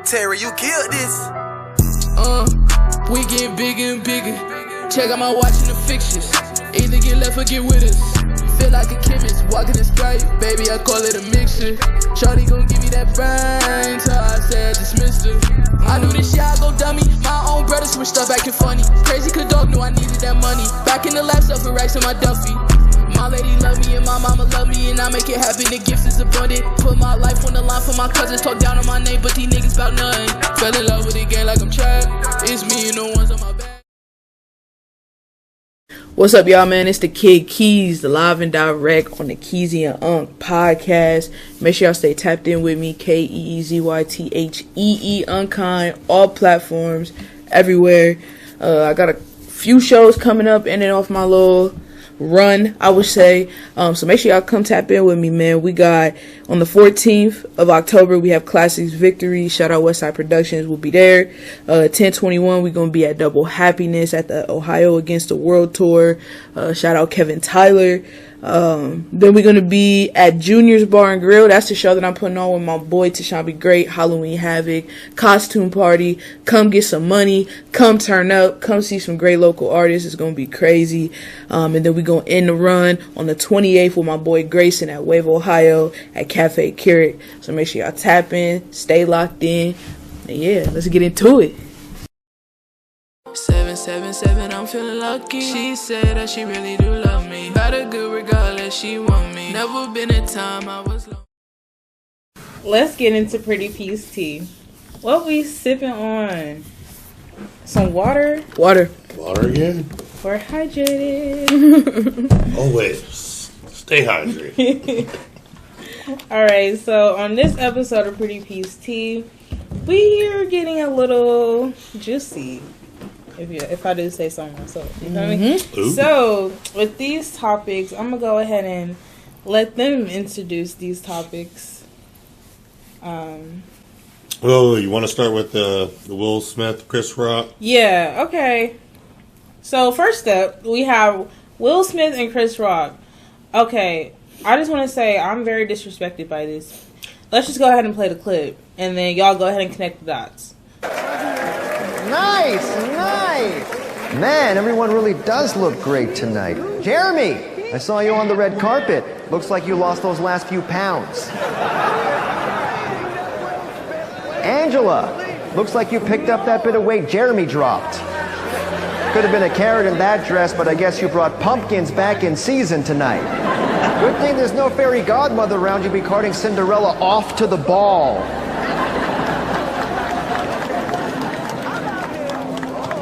Terry, you killed this. We get bigger and bigger. Check out my watch in the fixtures. Either get left or get with us. Feel like a chemist, walking the Sprite. Baby, I call it a mixture. Shorty gon' give me that brain, so I said dismissed her. I knew this shit, I go dummy. My own brother switched up acting funny. Crazy cause dog knew I needed that money. Back in the lab, stuffing racks in my Duffy. My lady love me and my mama love me, and I make it happen. The gifts is abundant. Put my life on the line for my cousins. Talk down on my name, but these niggas bout nothing. Fell in love with the game like I'm trapped. It's me and the ones on my back. What's up, y'all, man? It's the kid Keys, the live and direct on the KeezyTheeUnkind podcast. Make sure y'all stay tapped in with me, KeezyTheeUnkind, all platforms, everywhere. I got a few shows coming up in and off my little run, I would say. So make sure y'all come tap in with me, man. We got on the 14th of October, we have Classics Victory. Shout out Westside Productions. We'll be there. 10/21, we're gonna be at Double Happiness at the Ohio Against the World tour. Shout out Kevin Tyler. Then we're gonna be at Junior's Bar and Grill. That's the show that I'm putting on with my boy Tashawn Be Great. Halloween Havoc, costume party. Come get some money. Come turn up. Come see some great local artists. It's gonna be crazy. And then we're gonna end the run on the 28th with my boy Grayson at Wave, Ohio at Cafe Carrot. So make sure y'all tap in, stay locked in, and yeah, let's get into it. 777, I'm feeling lucky. She said that she really do love me. Got a good regardless, she want me. Never been a time I was low. Let's get into PRETTYP's tea. What we sipping on? Some water? Water again? We're hydrated. Always stay hydrated. Alright, so on this episode of PRETTYP's tea, we're getting a little juicy. If I do say so myself. You know what I mean? Ooh. So, with these topics, I'm going to go ahead and let them introduce these topics. Well, you want to start with the Will Smith, Chris Rock? Yeah, okay. So, first up, we have Will Smith and Chris Rock. Okay, I just want to say I'm very disrespected by this. Let's just go ahead and play the clip, and then y'all go ahead and connect the dots. Nice. Man, everyone really does look great tonight. Jeremy, I saw you on the red carpet. Looks like you lost those last few pounds. Angela, looks like you picked up that bit of weight Jeremy dropped. Could have been a carrot in that dress, but I guess you brought pumpkins back in season tonight. Good thing there's no fairy godmother around you be carting Cinderella off to the ball.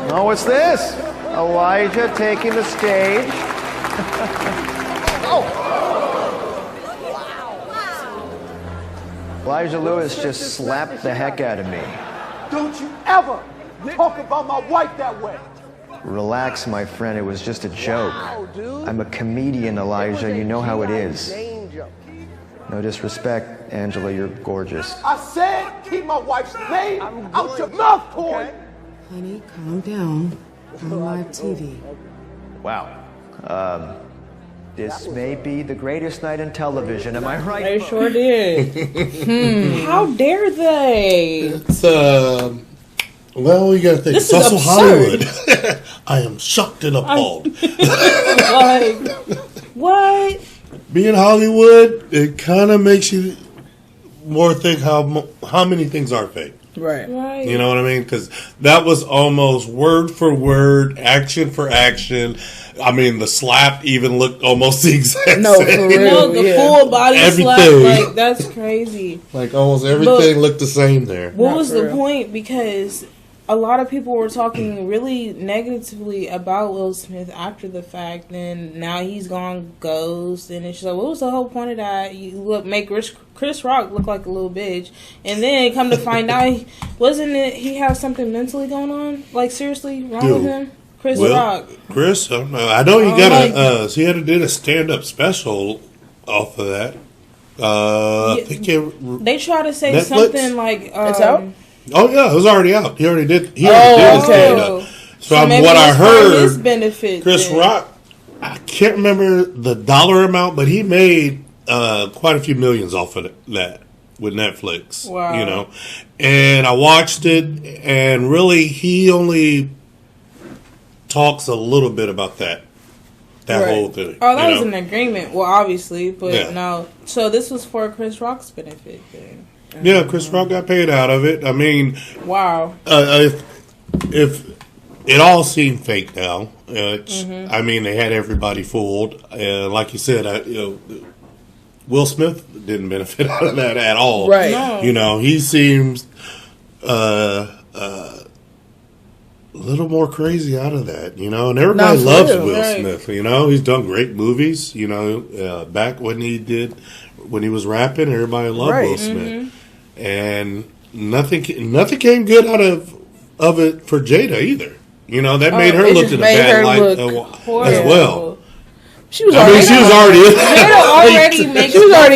Oh, what's this? Elijah taking the stage. Oh! Elijah Lewis just slapped the heck out of me. Don't you ever talk about my wife that way. Relax, my friend. It was just a joke. I'm a comedian, Elijah. You know how it is. No disrespect, Angela. You're gorgeous. I said keep my wife's name out your mouth, boy. Honey, calm down. I'm on live TV. Wow. This may be the greatest night in television. Am I right? They sure did. How dare they? It's, well, you gotta think. This It's is also absurd. Hollywood. I am shocked and appalled. Like, what? Being Hollywood, it kind of makes you more think how many things are fake. Right. You know what I mean? Because that was almost word for word, action for action. I mean, the slap even looked almost the exact same. No, for real. No, the full body slap, Everything. like, that's crazy. Like, almost everything looked the same there. What Not was for the real. point? Because a lot of people were talking really negatively about Will Smith after the fact, and now he's gone ghost, and it's like, what was the whole point of that? You make Chris Rock look like a little bitch, and then come to find out, wasn't it he have something mentally going on? Like, seriously, wrong with him? Chris Rock. Chris, I don't know. I know he got he had to did a stand-up special off of that. I think they try to say Netflix? Something like It's out? Oh yeah, it was already out. He already did. He Oh, already did okay. his stand-up. So maybe what I it's for heard, his benefit, Chris then. Rock, I can't remember the dollar amount, but he made quite a few millions off of that. with Netflix. Wow. You know, and I watched it, and really, he only talks a little bit about that whole thing. Oh, that was an agreement. Well, obviously, but Yeah. no. So this was for Chris Rock's benefit. Then. Yeah, Chris Rock got paid out of it. I mean, Wow. If it all seemed fake now, I mean, they had everybody fooled. Like you said, Will Smith didn't benefit out of that at all. Right. No. You know, he seems a little more crazy out of that, you know, and everybody loves Will Smith, you know, he's done great movies, you know, back when he was rapping, everybody loved Will Smith, and nothing came good out of it for Jada either, you know, that made her look in a bad light as well. She was already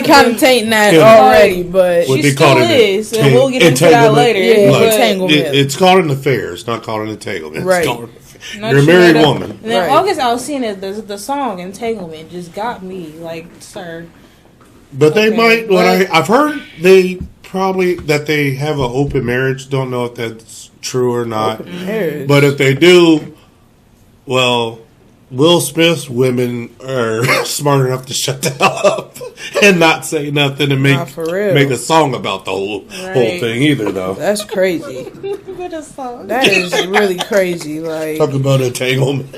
kind of tainting that already, but what she still is, and we'll get into that later. Yeah, like, entanglement. It's called an affair. It's not called an entanglement. Right. You're a married woman. And then August, I was seeing it. The song "Entanglement" just got me, like, sir. But they might. I've heard they probably that they have an open marriage. Don't know if that's true or not. But if they do, well, Will Smith's women are smart enough to shut the hell up and not say nothing and make a song about the whole thing either, though. That's crazy. That is really crazy. Like, talk about entanglement.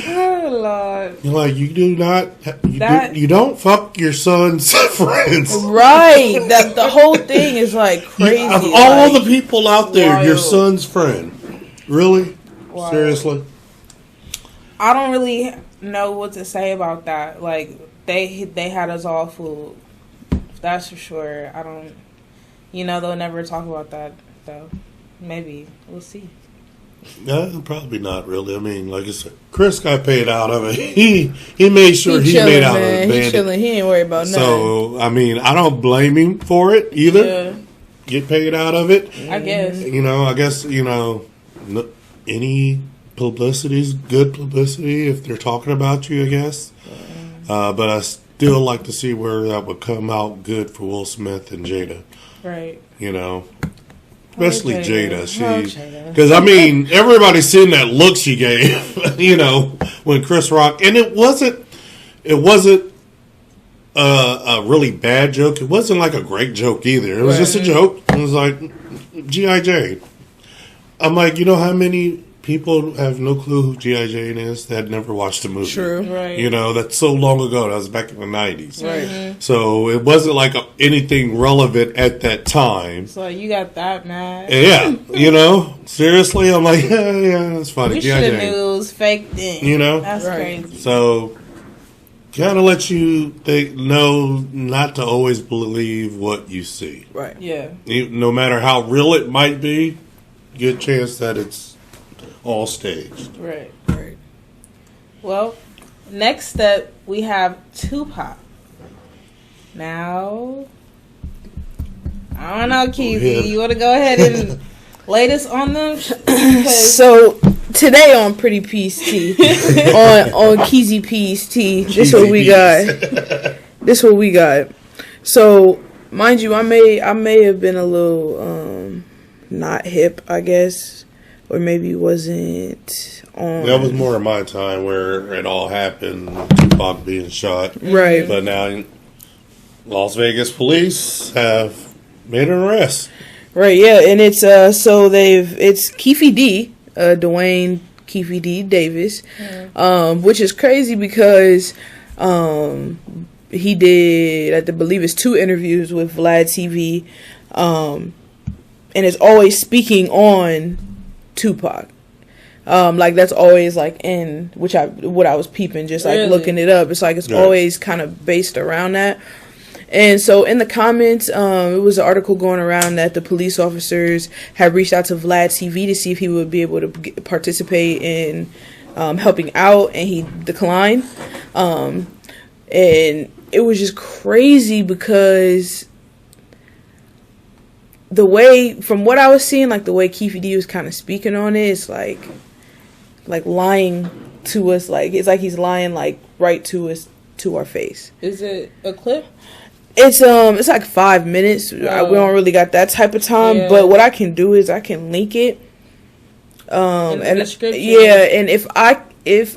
Oh Lord! You're like, you don't fuck your son's friends, right? That the whole thing is like crazy. Of all the people out there, your son's friend, really? Wild. Seriously? I don't really know what to say about that. Like, they had us all fooled. That's for sure. I don't. They'll never talk about that though. Maybe we'll see. No, probably not really. I mean, like I said, Chris got paid out of it. He made sure he made out of it. He chilling. He ain't worried about nothing. So I mean, I don't blame him for it either. Yeah. Get paid out of it. I guess. I guess any publicity is good publicity if they're talking about you. I guess. But I still like to see where that would come out good for Will Smith and Jada. Right. Especially Jada, because I mean, everybody's seen that look she gave, when Chris Rock, and it wasn't a really bad joke. It wasn't like a great joke either. It was just a joke. It was like G.I. Jane. I'm like, how many people have no clue who G.I. Jane is that never watched the movie? True, right? That's so long ago. That was back in the 90s. Right. Mm-hmm. So it wasn't like anything relevant at that time. So you got that mad? Yeah, seriously, I'm like, yeah, that's funny. We should have knew it was fake then. That's crazy. So kind of let you know not to always believe what you see. Right. Yeah. No matter how real it might be, good chance that it's all staged. Right. Well, next step, we have Tupac. Now, I don't know, Keezy. You want to go ahead and lay this on them? So, today on Pretty Peace Tea, on Keezy Peace Tea, this what we got. So, mind you, I may have been a little not hip, I guess. Or maybe wasn't on. That was more of my time where it all happened, Tupac being shot. Right. But now Las Vegas police have made an arrest. Right, yeah. And it's it's Keefe D, Dwayne Keefe D Davis, which is crazy because he did, I believe it's 2 interviews with Vlad TV, and is always speaking on Tupac. Like that's always like in what I was peeping, just like looking it up. It's like it's always kind of based around that. And so in the comments, it was an article going around that the police officers had reached out to Vlad TV to see if he would be able to participate in helping out, and he declined. And it was just crazy because the way, from what I was seeing, like the way Keefe D was kind of speaking on it, it's like lying to us. Like it's like he's lying like right to us, to our face. Is it a clip? It's like 5 minutes. We don't really got that type of time. But what I can do is I can link it. And and if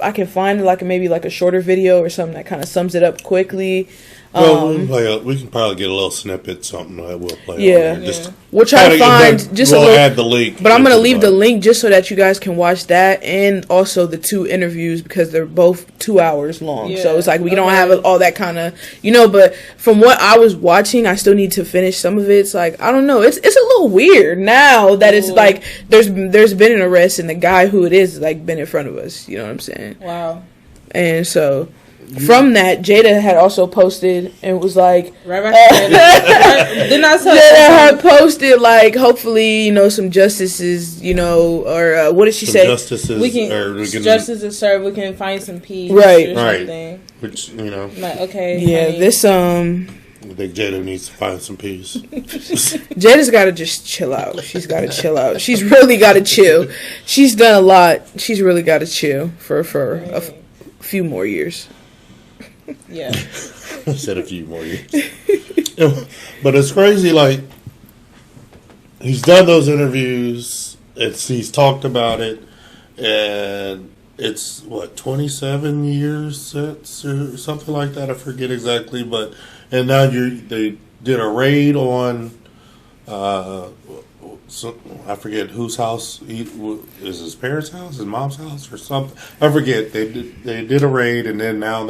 I can find like maybe like a shorter video or something that kind of sums it up quickly. We can probably get a little snippet, something that we'll play on there. We'll try to find we'll add the link. But I'm going to leave the link just so that you guys can watch that and also the 2 interviews because they're both 2 hours long. So it's like we don't have all that kind of, but from what I was watching, I still need to finish some of it. It's like, I don't know. It's a little weird now that it's like there's been an arrest and the guy who it is like been in front of us. You know what I'm saying? Wow. And so from that, Jada had also posted and was like, didn't I say Jada had posted like, hopefully, some justices, or what did she say? Justices, justice is served. We can find some peace, right? Which like, okay, yeah. honey. This I think Jada needs to find some peace. Jada's got to just chill out. She's got to chill out. She's really got to chill. She's done a lot. She's really got to chill for a few more years. Yeah. I said a few more years. But it's crazy, like, he's done those interviews, he's talked about it, and it's, 27 years since, or something like that, I forget exactly, and now they did a raid on, I forget whose house, is his parents' house, his mom's house, or something, I forget, they did a raid, and then now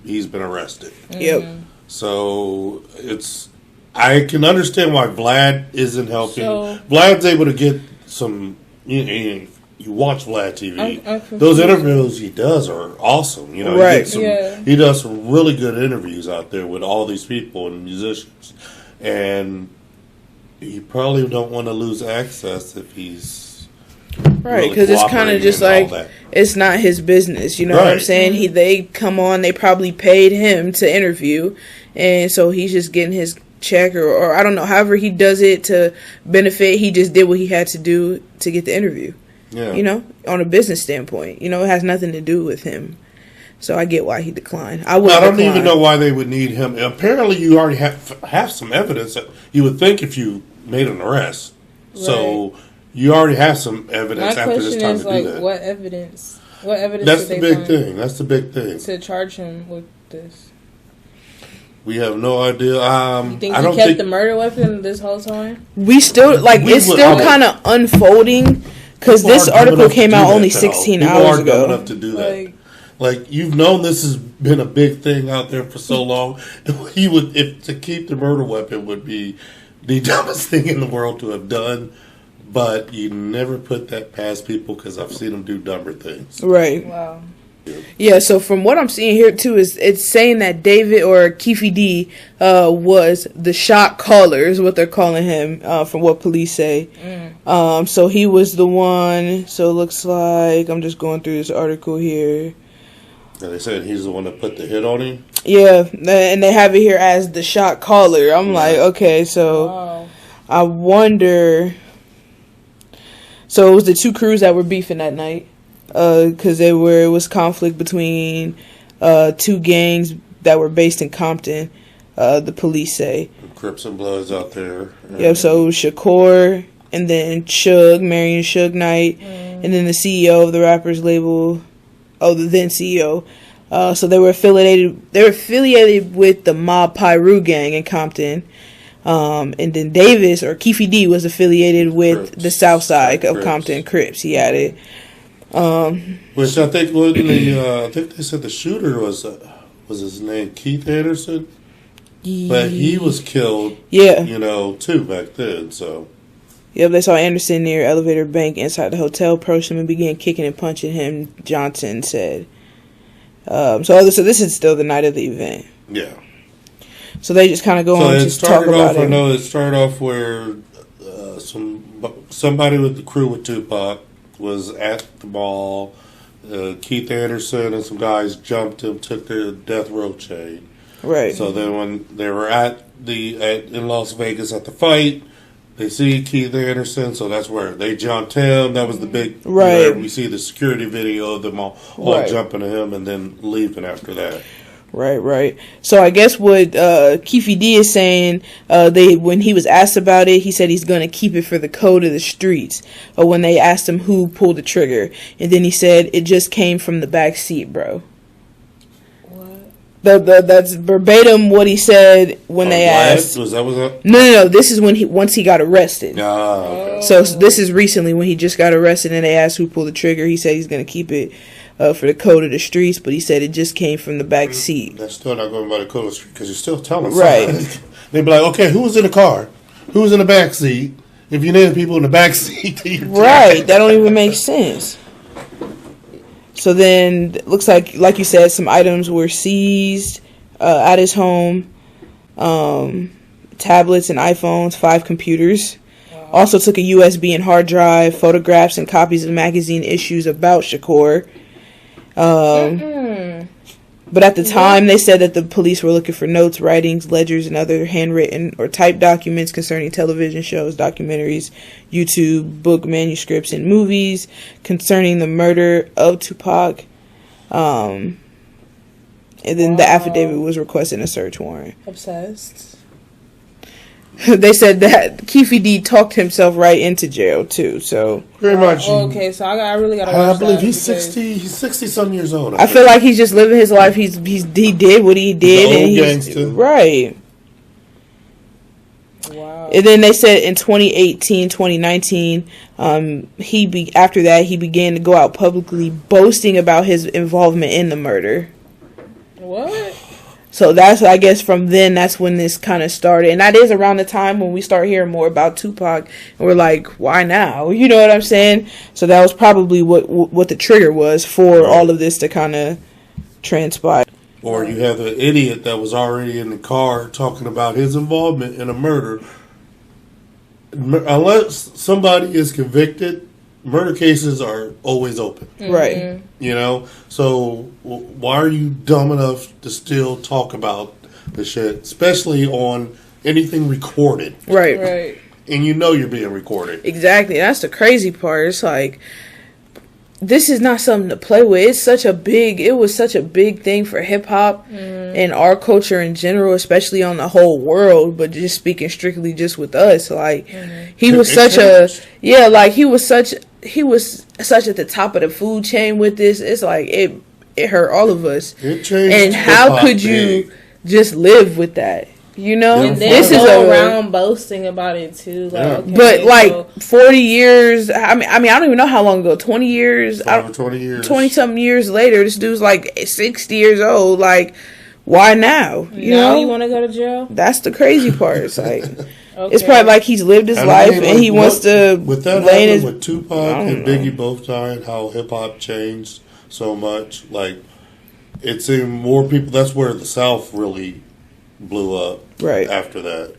he's been arrested. Yep. So I can understand why Vlad isn't helping. Vlad's able to get some. You watch Vlad TV. Those interviews he does are awesome. Right. He does some really good interviews out there with all these people and musicians, and you probably don't want to lose access if he's. Right, because it's kind of just like it's not his business, you know what I'm saying? They come on, they probably paid him to interview, and so he's just getting his check, or I don't know, however he does it to benefit. He just did what he had to do to get the interview. Yeah, on a business standpoint, it has nothing to do with him. So I get why he declined. I don't even know why they would need him. Apparently, you already have some evidence that you would think if you made an arrest. Right. So. You already have some evidence after this time to do that. What evidence? What evidence? That's the big thing. That's the big thing. To charge him with this. We have no idea. You think he kept the murder weapon this whole time? We still it's still kind of unfolding because this article came out only 16 hours ago. People are dumb enough to do that. Like you've known this has been a big thing out there for so long. He would, to keep the murder weapon would be the dumbest thing in the world to have done. But you never put that past people because I've seen them do dumber things. Right. Wow. Yeah, so from what I'm seeing here, too, is it's saying that David, or Keefe D, was the shot caller, is what they're calling him, from what police say. So he was the one, so it looks like, I'm just going through this article here. Yeah, they said he's the one that put the hit on him? Yeah, and they have it here as the shot caller. I'm like, okay, so I wonder... So it was the 2 crews that were beefing that night, because it was conflict between 2 gangs that were based in Compton. The police say Crips and Bloods out there. Yep. So it was Shakur, and then Marion Suge Knight, and then the CEO of the rappers label. The then CEO. So they were affiliated with the Mob Piru gang in Compton. And then Davis, or Keefe D, was affiliated with Crips. The South Side of Compton Crips. He had it. Which I think I think they said the shooter was his name Keith Anderson, but he was killed. Yeah, too back then. So. Yep, they saw Anderson near Elevator Bank inside the hotel. Approached him and began kicking and punching him. Johnson said. So this is still the night of the event. Yeah. So they just kind of go on to talk about it. I know it started off where somebody with the crew with Tupac was at the mall. Keith Anderson and some guys jumped him, took their death row chain. Right. So then when they were in Las Vegas at the fight, they see Keith Anderson, so that's where they jumped him. That was the big... Right. We see the security video of them all jumping to him and then leaving after that. Right. So I guess what Keefe D is saying, when he was asked about it, he said he's going to keep it for the code of the streets. Or when they asked him who pulled the trigger, and then he said it just came from the back seat, bro. What? That's verbatim what he said when they asked. Was that No. This is once he got arrested. Okay. So this is recently when he just got arrested, and they asked who pulled the trigger. He said he's going to keep it for the code of the streets, but he said it just came from the back seat. That's still not going by the code of the street because you're still telling right. They'd be like, okay, who was in the car? Who was in the back seat? If you name people in the back seat, right, that don't even make sense. So then, looks like you said, some items were seized at his home. Tablets and iPhones, 5 computers. Wow. Also took a USB and hard drive, photographs and copies of magazine issues about Shakur. But at the time, they said that the police were looking for notes, writings, ledgers, and other handwritten or typed documents concerning television shows, documentaries, YouTube, book manuscripts, and movies concerning the murder of Tupac. And then the affidavit was requesting a search warrant. Obsessed. They said that Keefe D talked himself right into jail too. So pretty much. Okay, so I really gotta. I believe he's 60. He's 60-some years old. I feel like he's just living his life. He did what he did, and he's right. Wow. And then they said in 2018, 2019, after that he began to go out publicly boasting about his involvement in the murder. What? So that's, I guess, from then, that's when this kind of started. And that is around the time when we start hearing more about Tupac. And we're like, why now? You know what I'm saying? So that was probably what the trigger was for all of this to kind of transpire. Or you have the idiot that was already in the car talking about his involvement in a murder. Unless somebody is convicted, murder cases are always open. Right. You know? So why are you dumb enough to still talk about the shit, especially on anything recorded? Right. And you know you're being recorded. Exactly. That's the crazy part. It's like, this is not something to play with. It was such a big thing for hip hop and our culture in general, especially on the whole world, but just speaking strictly just with us. Like, he was such at the top of the food chain with this. It's like, it hurt all of us. It changed. And how could you just live with that? You know, and then this is around boasting about it too. Like, okay, but like 40 years. I mean, I don't even know how long ago. 20 years. 20 years. 20-something years later, this dude's like 60 years old. Like, why now? You know, you want to go to jail? That's the crazy part. It's like, it's probably like he's lived his life and he wants to. With that happened with Tupac and Biggie both died, how hip hop changed so much. Like, it seemed more people. That's where the South really blew up after that.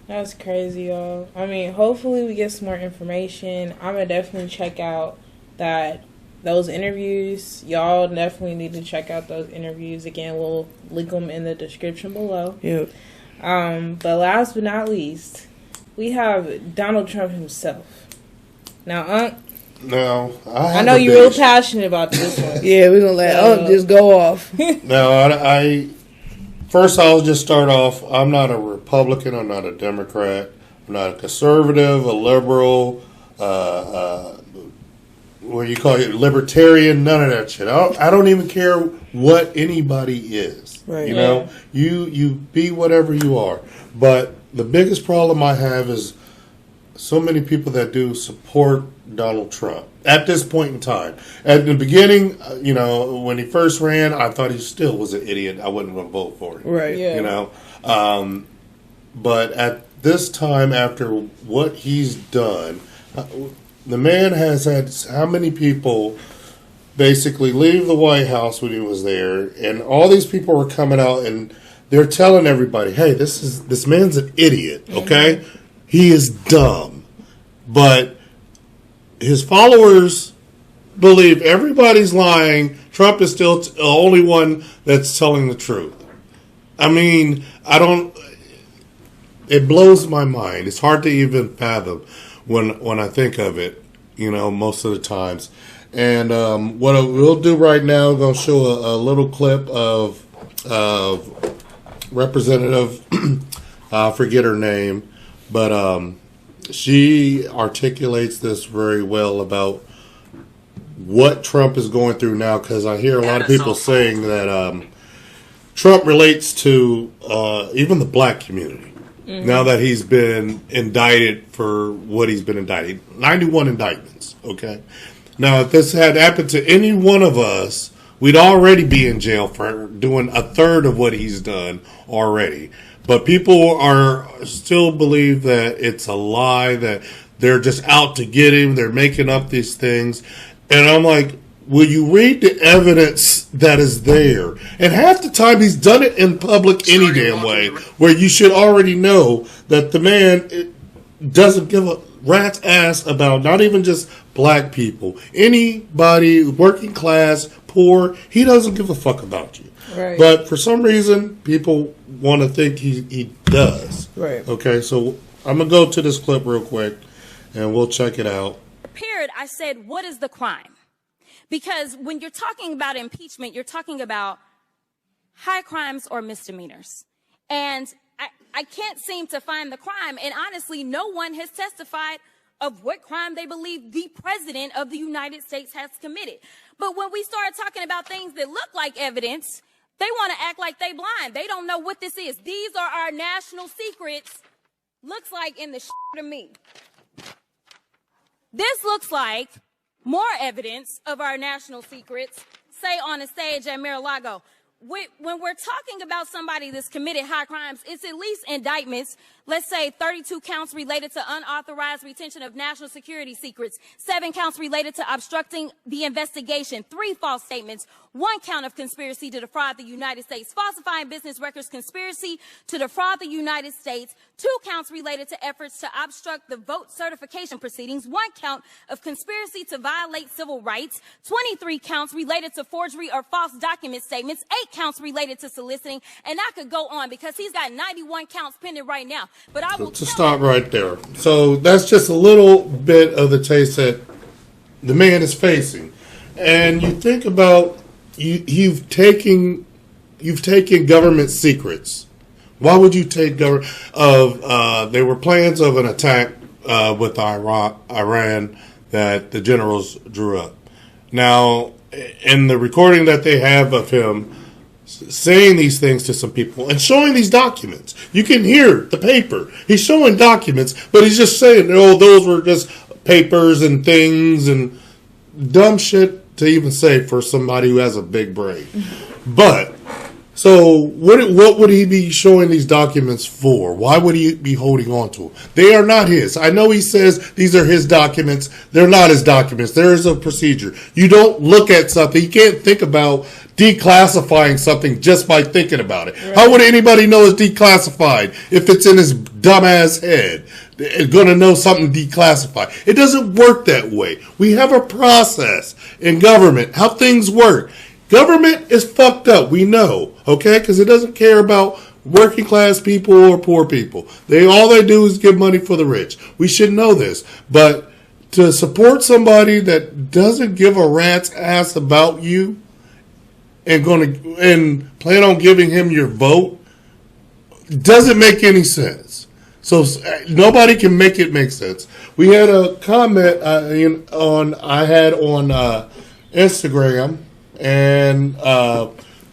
That's crazy, y'all. I mean, hopefully we get some more information. I'm gonna definitely check out those interviews. Y'all definitely need to check out those interviews. Again, we'll link them in the description below. Yep. But last but not least, we have Donald Trump himself. Now, Now, I know you're real passionate about this one. Yeah, we're gonna let just go off. Now, First, I'll just start off. I'm not a Republican. I'm not a Democrat. I'm not a conservative, a liberal, what do you call it, libertarian, none of that shit. I don't even care what anybody is. Right. You know, you be whatever you are. But the biggest problem I have is so many people that do support Donald Trump at this point in time. At the beginning, you know, when he first ran, I thought he still was an idiot. I wasn't going to vote for him. Right. Yeah. You know, but at this time, after what he's done, the man has had how many people basically leave the White House when he was there, and all these people were coming out and they're telling everybody, "Hey, this man's an idiot. Okay, he is dumb," but his followers believe everybody's lying. Trump is still the only one that's telling the truth. I mean, it blows my mind. It's hard to even fathom when I think of it, you know, most of the times. And what we'll do right now, I'm going to show a little clip of representative, I forget her name, but she articulates this very well about what Trump is going through now, because I hear a lot of people saying that Trump relates to even the black community. Now that he's been indicted for what he's been indicted. 91 indictments, okay? Now, if this had happened to any one of us, we'd already be in jail for doing a third of what he's done already. But people are still believe that it's a lie, that they're just out to get him, they're making up these things. And I'm like, will you read the evidence that is there? And half the time he's done it in public any damn way, where you should already know that the man doesn't give a rat's ass about not even just black people. Anybody, working class, poor, he doesn't give a fuck about you. Right. But for some reason, people want to think he does. Right. Okay, so I'm going to go to this clip real quick, and we'll check it out. Period. I said, what is the crime? Because when you're talking about impeachment, you're talking about high crimes or misdemeanors. And I can't seem to find the crime. And honestly, no one has testified of what crime they believe the president of the United States has committed. But when we start talking about things that look like evidence, they want to act like they blind. They don't know what this is. These are our national secrets. Looks like in the shit to me. This looks like more evidence of our national secrets, say on a stage at Mar-a-Lago. When we're talking about somebody that's committed high crimes, it's at least indictments. Let's say 32 counts related to unauthorized retention of national security secrets, 7 counts related to obstructing the investigation, 3 false statements, 1 count of conspiracy to defraud the United States, falsifying business records, conspiracy to defraud the United States, 2 counts related to efforts to obstruct the vote certification proceedings, 1 count of conspiracy to violate civil rights, 23 counts related to forgery or false document statements, 8 counts related to soliciting, and I could go on because he's got 91 counts pending right now. But I will stop right there. So that's just a little bit of the taste that the man is facing. And you think about you've taken government secrets. Why would you take there were plans of an attack with Iran that the generals drew up. Now, in the recording that they have of him saying these things to some people and showing these documents, you can hear the paper. He's showing documents, but he's just saying, oh, those were just papers and things and dumb shit to even say for somebody who has a big brain. But so what would he be showing these documents for? Why would he be holding on to them? They are not his. I know he says these are his documents. They're not his documents. There is a procedure. You don't look at something. You can't think about declassifying something just by thinking about it. Right. How would anybody know it's declassified if it's in his dumbass head? It's going to know something declassified. It doesn't work that way. We have a process in government, how things work. Government is fucked up, we know, okay? Because it doesn't care about working class people or poor people. All they do is give money for the rich. We should know this. But to support somebody that doesn't give a rat's ass about you and plan on giving him your vote doesn't make any sense. So nobody can make it make sense. We had a comment I had on Instagram. And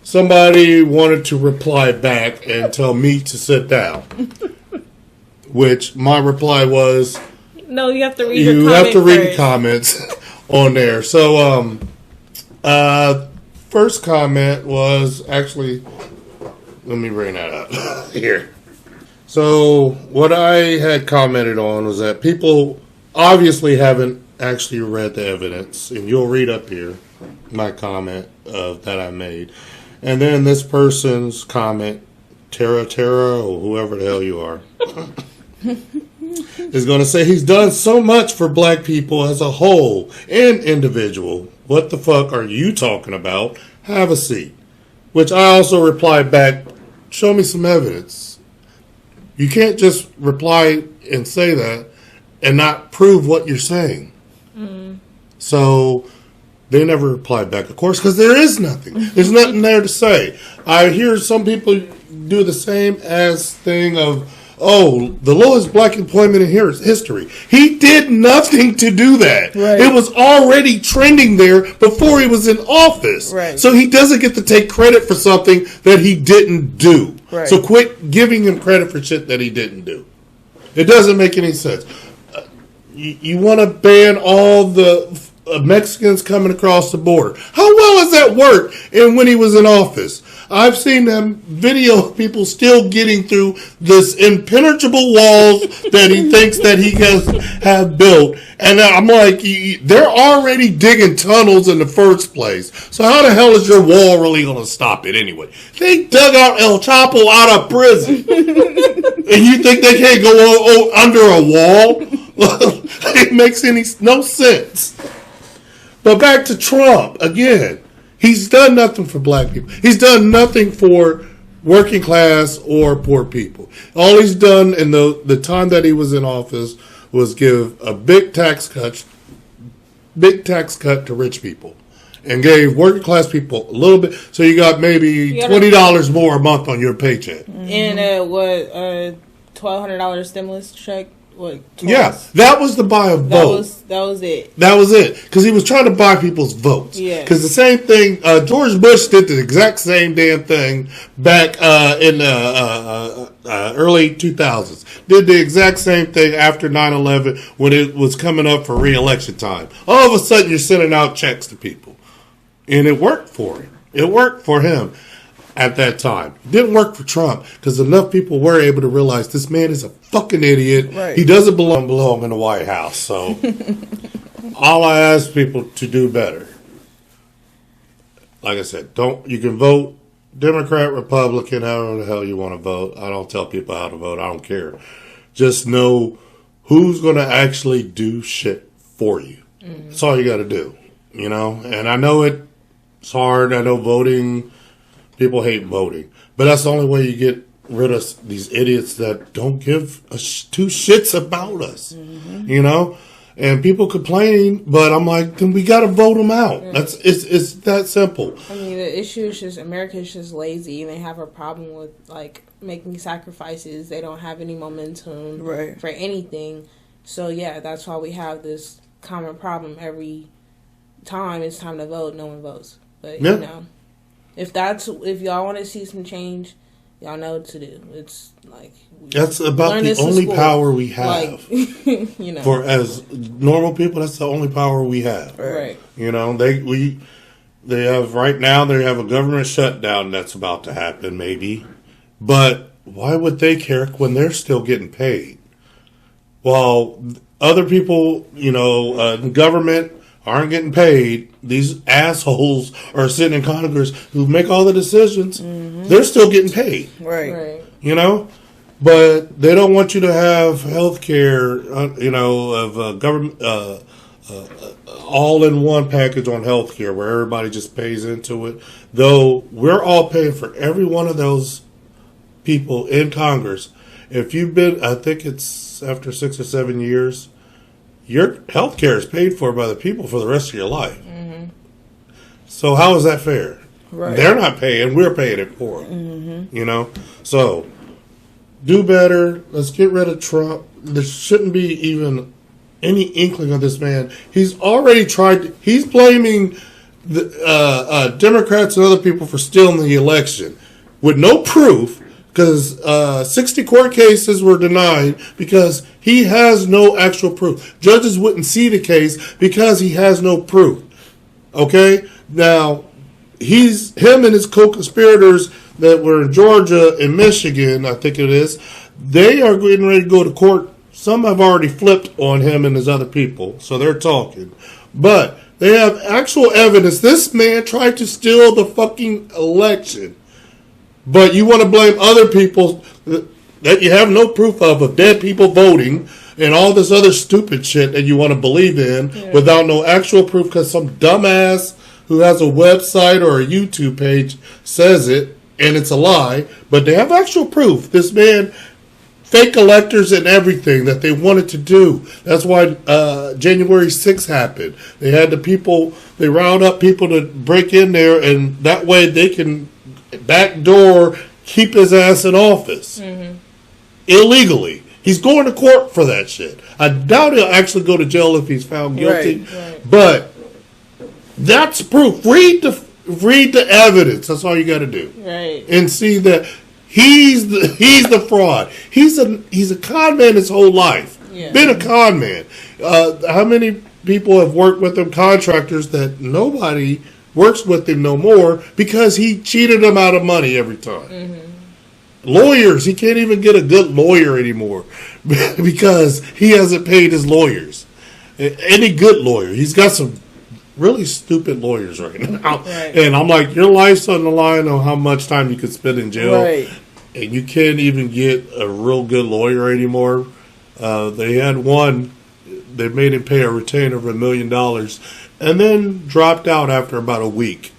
somebody wanted to reply back and tell me to sit down. Which my reply was, no, you have to read the comments on there. So first comment was actually, let me bring that up here. So what I had commented on was that people obviously haven't actually read the evidence, and you'll read up here my comment that I made. And then this person's comment, Tara, or whoever the hell you are, is going to say he's done so much for black people as a whole and individual. What the fuck are you talking about? Have a seat. Which I also replied back, show me some evidence. You can't just reply and say that and not prove what you're saying. So They never replied back, of course, because there is nothing. There's nothing there to say. I hear some people do the same as thing of, oh, the lowest black employment in history. He did nothing to do that. Right. It was already trending there before he was in office. Right. So he doesn't get to take credit for something that he didn't do. Right. So quit giving him credit for shit that he didn't do. It doesn't make any sense. You want to ban all the Mexicans coming across the border. How well has that worked? And when he was in office, I've seen them video of people still getting through this impenetrable walls that he thinks that he have built. And I'm like, they're already digging tunnels in the first place. So how the hell is your wall really going to stop it anyway? They dug out El Chapo out of prison. And you think they can't go under a wall? It makes no sense. But back to Trump, again, he's done nothing for black people. He's done nothing for working class or poor people. All he's done in the time that he was in office was give a big tax cut to rich people. And gave working class people a little bit, so you got maybe $20 more a month on your paycheck. And $1,200 stimulus check. Yeah, that was to buy a vote. That was it. That was it. Because he was trying to buy people's votes. Yeah. Because the same thing, George Bush did the exact same damn thing back in the early 2000s. Did the exact same thing after 9/11 when it was coming up for re-election time. All of a sudden, you're sending out checks to people. And it worked for him. It worked for him. At that time. It didn't work for Trump because enough people were able to realize this man is a fucking idiot. Right. He doesn't belong in the White House. So all I ask people to do better. Like I said, you can vote Democrat, Republican, however the hell you want to vote. I don't tell people how to vote. I don't care. Just know who's going to actually do shit for you. Mm-hmm. That's all you got to do. You know? And I know it's hard. I know voting... People hate voting, but that's the only way you get rid of these idiots that don't give two shits about us, you know. And people complain, but I'm like, then we got to vote them out. It's that simple. I mean, the issue is just America is just lazy, and they have a problem with like making sacrifices. They don't have any momentum for anything. So yeah, that's why we have this common problem every time it's time to vote. No one votes, but you know. If y'all want to see some change, y'all know what to do. It's like that's about the only power we have. Like, you know, for as normal people, that's the only power we have. Right. You know, they have right now. They have a government shutdown that's about to happen, maybe. But why would they care when they're still getting paid? While other people, you know, government aren't getting paid. These assholes are sitting in Congress who make all the decisions. They're still getting paid. Right. You know? But they don't want you to have health care, you know, of government, all in one package on health care where everybody just pays into it. Though we're all paying for every one of those people in Congress. If you've been, I think it's after 6 or 7 years, your health care is paid for by the people for the rest of your life. So how is that fair? Right. They're not paying. We're paying it for them. You know? So do better. Let's get rid of Trump. There shouldn't be even any inkling of this man. He's already tried. He's blaming the Democrats and other people for stealing the election with no proof. Because 60 court cases were denied because he has no actual proof. Judges wouldn't see the case because he has no proof. Okay? Now, him and his co-conspirators that were in Georgia and Michigan, I think it is, they are getting ready to go to court. Some have already flipped on him and his other people, so they're talking. But they have actual evidence. This man tried to steal the fucking election. But you want to blame other people that you have no proof of dead people voting and all this other stupid shit that you want to believe in without no actual proof because some dumbass who has a website or a YouTube page says it and it's a lie. But they have actual proof. This man fake electors and everything that they wanted to do. That's why January 6th happened. They had they round up people to break in there, and that way they can backdoor keep his ass in office. Illegally. He's going to court for that shit. I doubt he'll actually go to jail if he's found guilty. Right. But that's proof. Read the evidence. That's all you got to do. Right. And see that he's the fraud. He's a con man his whole life. Yeah. Been a con man. How many people have worked with him? Contractors that nobody works with him no more because he cheated them out of money every time. Lawyers, he can't even get a good lawyer anymore because he hasn't paid his lawyers. Any good lawyer. He's got some really stupid lawyers right now. Right. And I'm like, your life's on the line on how much time you could spend in jail. Right. And you can't even get a real good lawyer anymore. They had one, they made him pay a retainer of $1 million and then dropped out after about a week.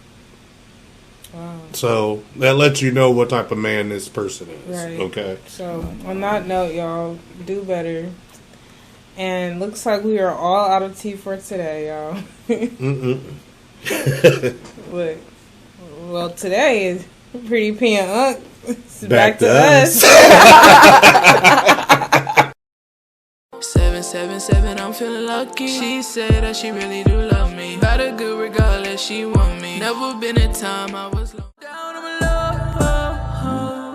So that lets you know what type of man this person is. Right. Okay. So on that note, y'all, do better. And looks like we are all out of tea for today, y'all. But, well, today is Pretty P and Unk. It's back to us. 777, I'm feeling lucky. She said that she really do love me. Got a good regardless, she want me. Never been a time I was low down on my love.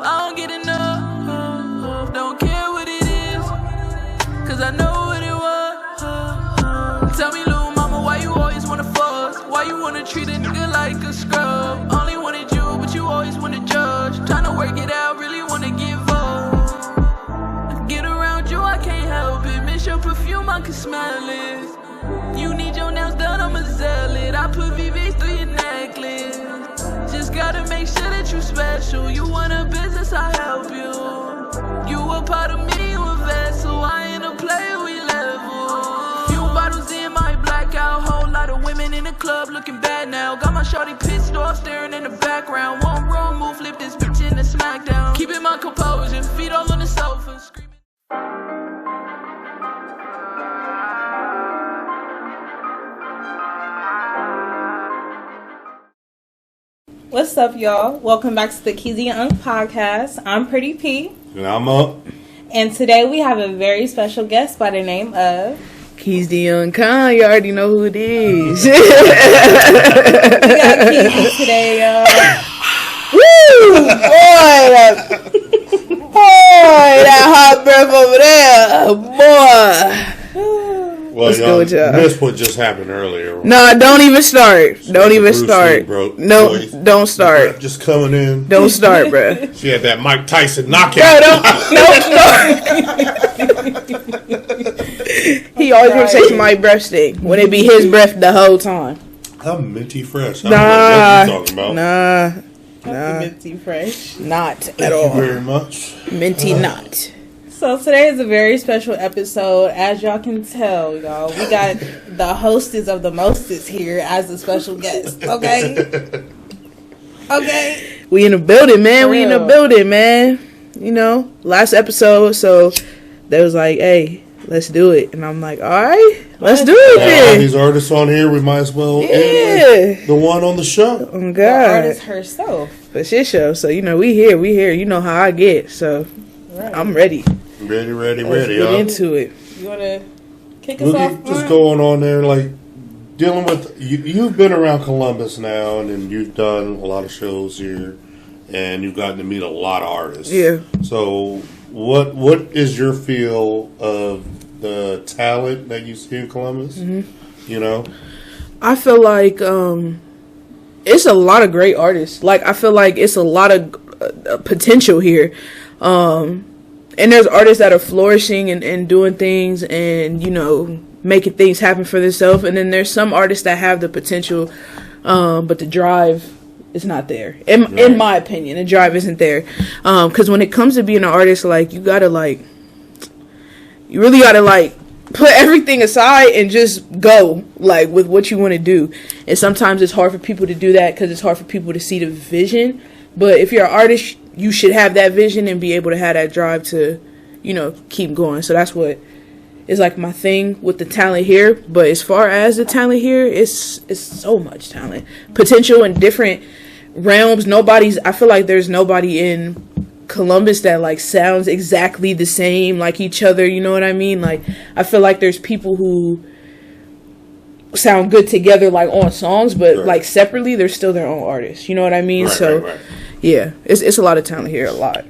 I don't get enough. Don't care what it is, cause I know what it was. Tell me, little mama, why you always wanna fuss? Why you wanna treat a nigga like a scrub? Only wanted you, but you always wanna judge. Tryna work it out, really wanna give up. Get around you, I can't help it. Miss your perfume, I can smell it. You need your nails done, I'ma sell it. I put VVs through your necklace. Just gotta make sure that you special. You want a business, I help you. You a part of me, you a vessel. I ain't a player, we level. Few bottles in my blackout. Whole lot of women in the club looking bad now. Got my shorty pissed off, staring in the background. One wrong move, flip this bitch in the smackdown. Keeping my composure, feet all on the sofa, screaming. What's up, y'all? Welcome back to the KeezyTheeUnkind podcast. I'm Pretty P. And I'm Up. And today we have a very special guest by the name of KeezyTheeUnkind. You already know who it is. We got Keezy today, y'all. Woo! Boy, that hot breath over there. Boy. Well, let's go with y'all. Missed what just happened earlier. No, don't even start. Don't even start. No, don't start. Just coming in. Don't start, bro. She had that Mike Tyson knockout. Don't. He always want to say my breath stink when it be his breath the whole time. I'm minty fresh. I don't know what you're talking about. Nah. Minty fresh. Not at all. Thank you very much. Minty not. So today is a very special episode. As y'all can tell, y'all, we got the hostess of the mostest here as a special guest. Okay? Okay? We in the building, man. We in the building, man. You know, last episode, so they was like, hey, let's do it. And I'm like, all right, let's do it then. These artists on here, we might as well end the one on the show. Oh, God. The artist herself. For shit show. So, you know, we here. You know how I get. So, right. I'm ready. Ready. Let's get into it. You want to kick us off? Just going on there, like, dealing with, you've been around Columbus now, and then you've done a lot of shows here, and you've gotten to meet a lot of artists. Yeah. So, what is your feel of the talent that you see in Columbus? Mm-hmm. You know? I feel like it's a lot of great artists. Like, I feel like it's a lot of potential here. And there's artists that are flourishing and doing things and, you know, making things happen for themselves. And then there's some artists that have the potential, but the drive is not there. In my opinion, the drive isn't there. Because when it comes to being an artist, like, you really gotta, like, put everything aside and just go, like, with what you want to do. And sometimes it's hard for people to do that because it's hard for people to see the vision. But if you're an artist, you should have that vision and be able to have that drive to keep going. So that's what is like my thing with the talent here. But as far as the talent here, it's so much talent, potential in different realms. I feel like there's nobody in Columbus that like sounds exactly the same like each other. You know what I mean? Like I feel like there's people who sound good together like on songs, but like separately they're still their own artists. You know what I mean? Right. Yeah, it's a lot of talent here, a lot.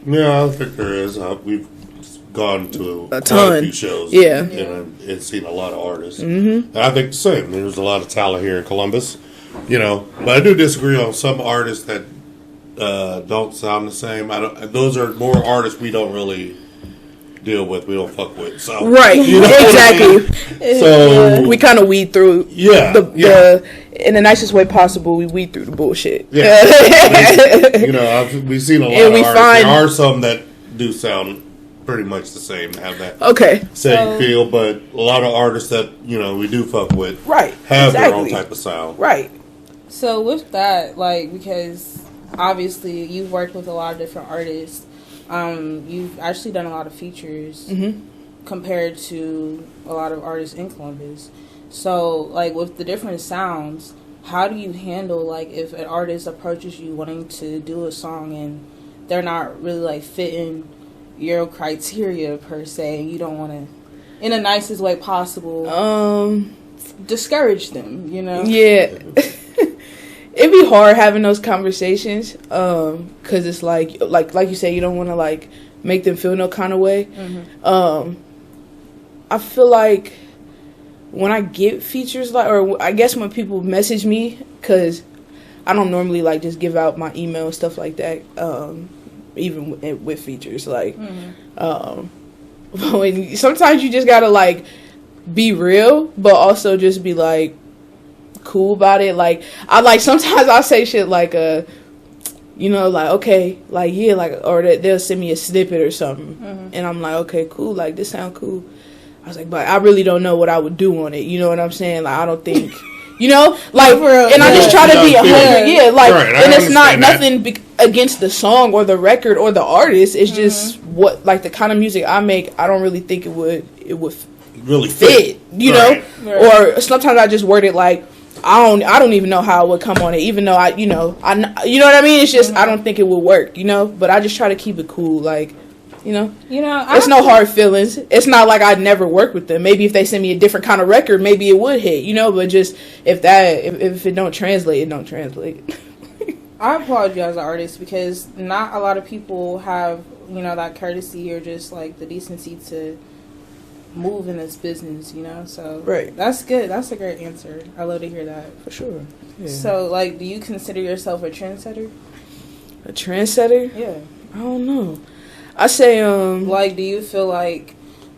Yeah, I think there is. We've gone to a few shows, and seen a lot of artists. Mm-hmm. And I think the same. There's a lot of talent here in Columbus, But I do disagree on some artists that don't sound the same. Those are more artists we don't really deal with. We don't fuck with. So right, exactly. So we kind of weed through. The in the nicest way possible. We weed through the bullshit. Yeah, we've seen a lot of artists. There are some that do sound pretty much the same, have that same feel, but a lot of artists that we do fuck with, have their own type of sound. Right. So with that, like, because obviously you've worked with a lot of different artists, you've actually done a lot of features compared to a lot of artists in Columbus. So, like, with the different sounds, how do you handle, like, if an artist approaches you wanting to do a song and they're not really, like, fitting your criteria, per se, and you don't want to, in the nicest way possible, discourage them, Yeah. It'd be hard having those conversations, because it's like you say, you don't want to, like, make them feel no kind of way. I feel like when I get features, or I guess when people message me, because I don't normally, like, just give out my email and stuff like that, even with features, like, when sometimes you just gotta, like, be real, but also just be, like, cool about it. Like, sometimes I'll say shit like, like, okay, like, yeah, like, or they'll send me a snippet or something, and I'm like, okay, cool, like, this sound cool. I was like, but I really don't know what I would do on it, you know what I'm saying? Like, I don't think, like, and I just try to be 100, like, and it's not nothing against the song or the record or the artist, it's just what, like, the kind of music I make, I don't really think it would really fit, or sometimes I just word it like, I don't even know how it would come on it, even though I know what I mean. It's just I don't think it would work, but I just try to keep it cool, like, it's no hard feelings. It's not like I'd never work with them. Maybe if they send me a different kind of record, maybe it would hit, but just if it don't translate, it don't translate. I applaud you as an artist because not a lot of people have that courtesy or just like the decency to move in this business, so that's good. That's a great answer. I love to hear that. For sure. Yeah. So, like, do you consider yourself a trendsetter? A trendsetter? Yeah. I don't know. I say, like, do you feel like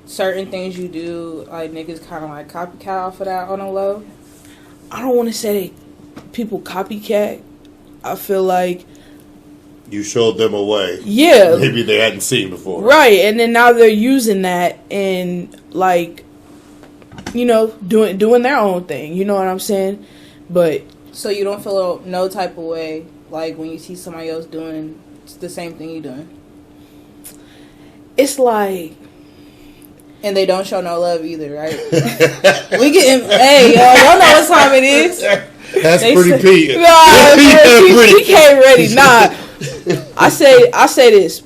certain things you do, like, niggas kind of like copycat off of that on a low? I don't want to say people copycat. I feel like you showed them a way. Yeah. Maybe they hadn't seen before. Right. And then now they're using that and, like, doing their own thing. You know what I'm saying? But. So you don't feel no type of way, like, when you see somebody else doing the same thing you're doing? It's like. And they don't show no love either, right? We getting. Hey, y'all know what time it is. That's pretty Pete. Nah, she came ready. Nah. I say this.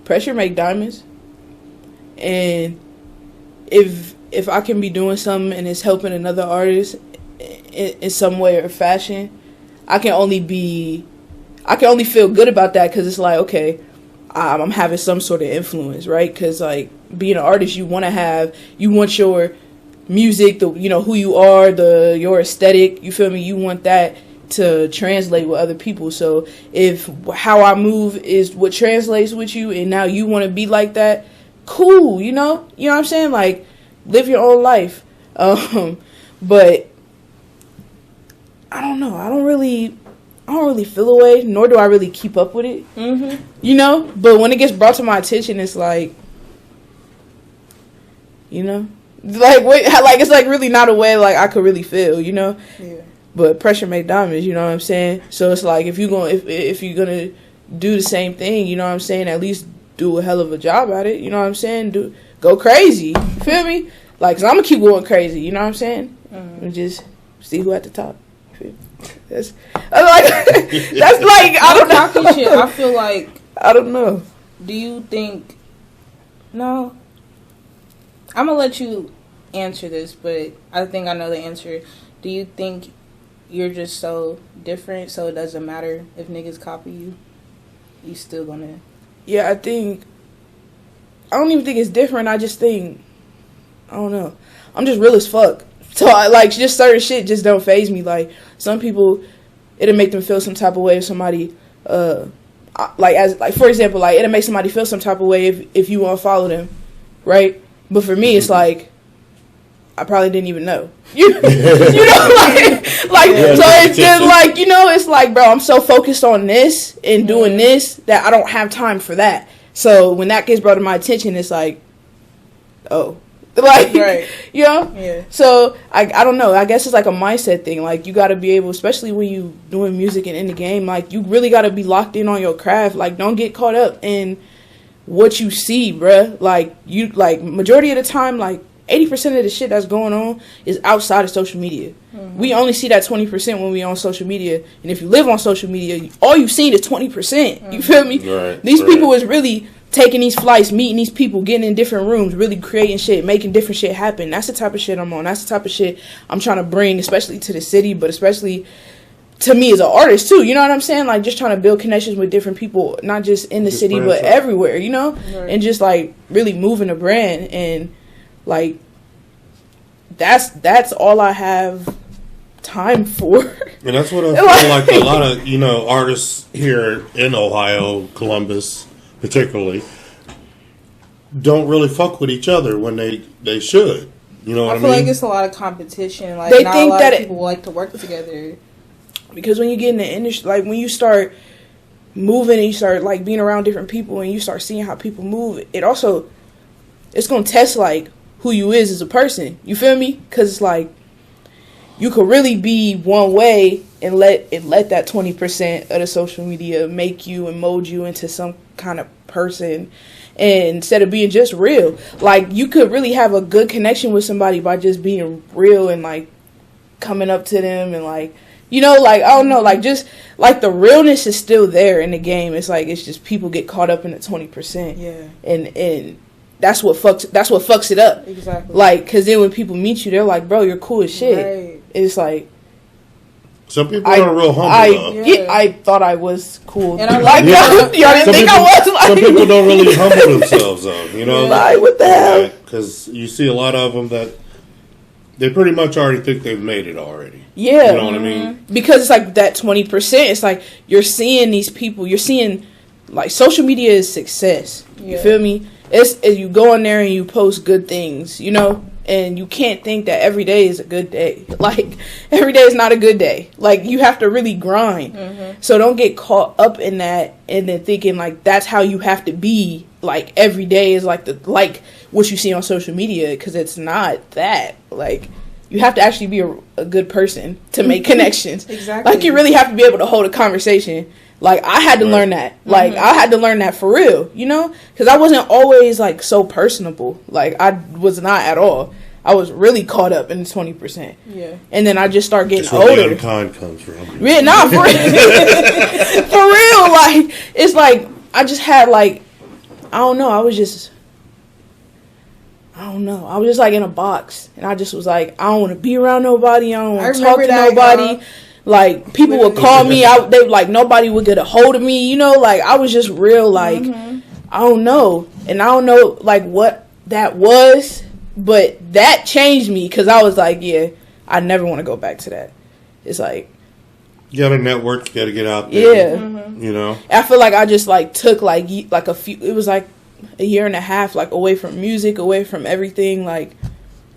Pressure make diamonds, and if I can be doing something and it's helping another artist in some way or fashion, I can only feel good about that because it's like, okay, I'm having some sort of influence, right? Because, like, being an artist, you want your music, who you are, your aesthetic, you feel me? You want that to translate with other people. So if how I move is what translates with you, and now you want to be like that, cool, you know what I'm saying? Like, live your own life. But I don't know. I don't really feel away, nor do I really keep up with it. But when it gets brought to my attention, it's like, like, wait, like, it's like really not a way like I could really feel, Yeah. but pressure make diamonds, you know what I'm saying? So it's like, if you're gonna do the same thing, you know what I'm saying, at least do a hell of a job at it, you know what I'm saying? Go crazy, you feel me? Like, cause I'm gonna keep going crazy, you know what I'm saying? And just see who at the top. That's like I don't know. Shit, I feel like, I don't know. do you think? No, I'm gonna let you answer this, but I think I know the answer. Do you think you're just so different, so it doesn't matter if niggas copy you? You still gonna? Yeah, I don't even think it's different. I just think, I don't know. I'm just real as fuck. So I like, just certain shit just don't faze me. Like, some people, it'll make them feel some type of way if somebody, for example, like, it'll make somebody feel some type of way if you unfollow them, right? But for me, it's like, I probably didn't even know. You know, so it's just like, you know, it's like, bro, I'm so focused on this and doing this that I don't have time for that. So when that gets brought to my attention, it's like, oh. Like, right. You know? Yeah. So, I don't know. I guess it's like a mindset thing. Like, you got to be able, especially when you doing music and in the game, like, you really got to be locked in on your craft. Like, don't get caught up in what you see, bruh. Like, majority of the time, like, 80% of the shit that's going on is outside of social media. Mm-hmm. We only see that 20% when we on social media. And if you live on social media, all you've seen is 20%. Mm-hmm. You feel me? Right. These people is really taking these flights, meeting these people, getting in different rooms, really creating shit, making different shit happen. That's the type of shit I'm on. That's the type of shit I'm trying to bring, especially to the city, but especially to me as an artist too. You know what I'm saying? Like, just trying to build connections with different people, not just in the city, but everywhere, you know? Right. And just like really moving a brand, and like that's all I have time for. And that's what I feel like a lot of, you know, artists here in Ohio, Columbus particularly, don't really fuck with each other when they should. You know what I mean? I feel like it's a lot of competition. Like, they not think a lot that of people like to work together. Because when you get in the industry, like, when you start moving and you start, like, being around different people and you start seeing how people move, it's going to test, like, who you is as a person. You feel me? Because it's like, you could really be one way and let that 20% of the social media make you and mold you into some kind of person, and instead of being just real. Like, you could really have a good connection with somebody by just being real and like coming up to them and like, you know, like, I don't know, like, just like the realness is still there in the game. It's like, it's just people get caught up in the 20%. Yeah. And that's what fucks it up. Exactly. Like, because then when people meet you, they're like, bro, you're cool as shit. Right. It's like, some people are real humble. I thought I was cool. And I like, y'all didn't think I was. Like, some people don't really humble themselves, though. You know, like, what the hell? Because you see a lot of them that they pretty much already think they've made it already. Yeah, you know what I mean? Because it's like that 20%. It's like you're seeing these people. You're seeing, like, social media is success. You feel me? It's you go in there and you post good things, you know, and you can't think that every day is a good day. Like, every day is not a good day. Like, you have to really grind. Mm-hmm. So don't get caught up in that and then thinking like that's how you have to be. Like, every day is like what you see on social media, because it's not that. Like, you have to actually be a good person to make connections. Exactly. Like, you really have to be able to hold a conversation. Like, I had to learn that. Like, I had to learn that for real, you know? Because I wasn't always, like, so personable. Like, I was not at all. I was really caught up in the 20%. Yeah. And then I just start getting older. That's where the unkind comes from. Yeah, nah, for real. For real. Like, it's like, I just had, like, I don't know. I was just, like, in a box. And I just was like, I don't want to be around nobody. I don't want to talk to nobody. Like, people would call me out. They like, nobody would get a hold of me. You know, like, I was just real, like, I don't know. And I don't know, like, what that was. But that changed me, because I was like, yeah, I never want to go back to that. It's like, you gotta network. You gotta get out there. Yeah. You know? I feel like I just, like, took, like a few, it was, like, a year and a half, like, away from music, away from everything. Like,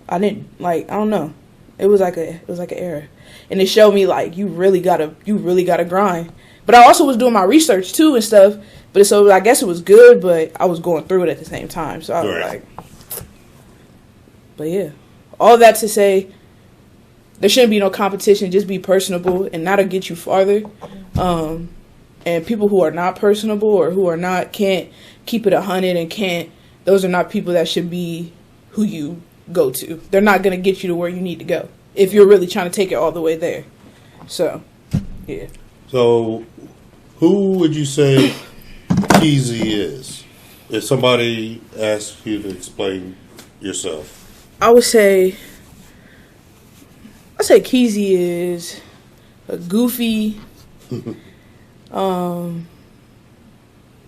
I didn't, like, I don't know. It was like an era. And it showed me, like, you really gotta grind. But I also was doing my research too and stuff. But so I guess it was good, but I was going through it at the same time. So I was like, but yeah, all that to say, there shouldn't be no competition. Just be personable, and that'll get you farther. And people who are not personable or who are not, can't keep it 100 and can't, those are not people that should be who you go to. They're not going to get you to where you need to go if you're really trying to take it all the way there. So, yeah. So, who would you say Keezy is? If somebody asks you to explain yourself. I would say Keezy is a goofy,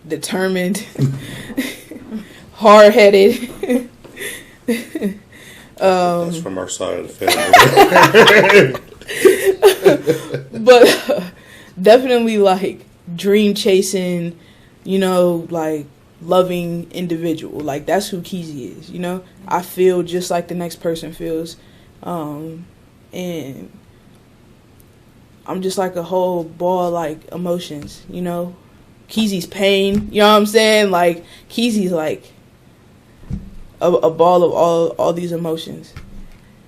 determined, hard-headed. That's from our side of the family. But definitely like dream chasing, like loving individual. Like that's who Keezy is, I feel just like the next person feels. And I'm just like a whole ball like emotions, Keezy's pain, you know what I'm saying? Like Keezy's like a ball of all these emotions.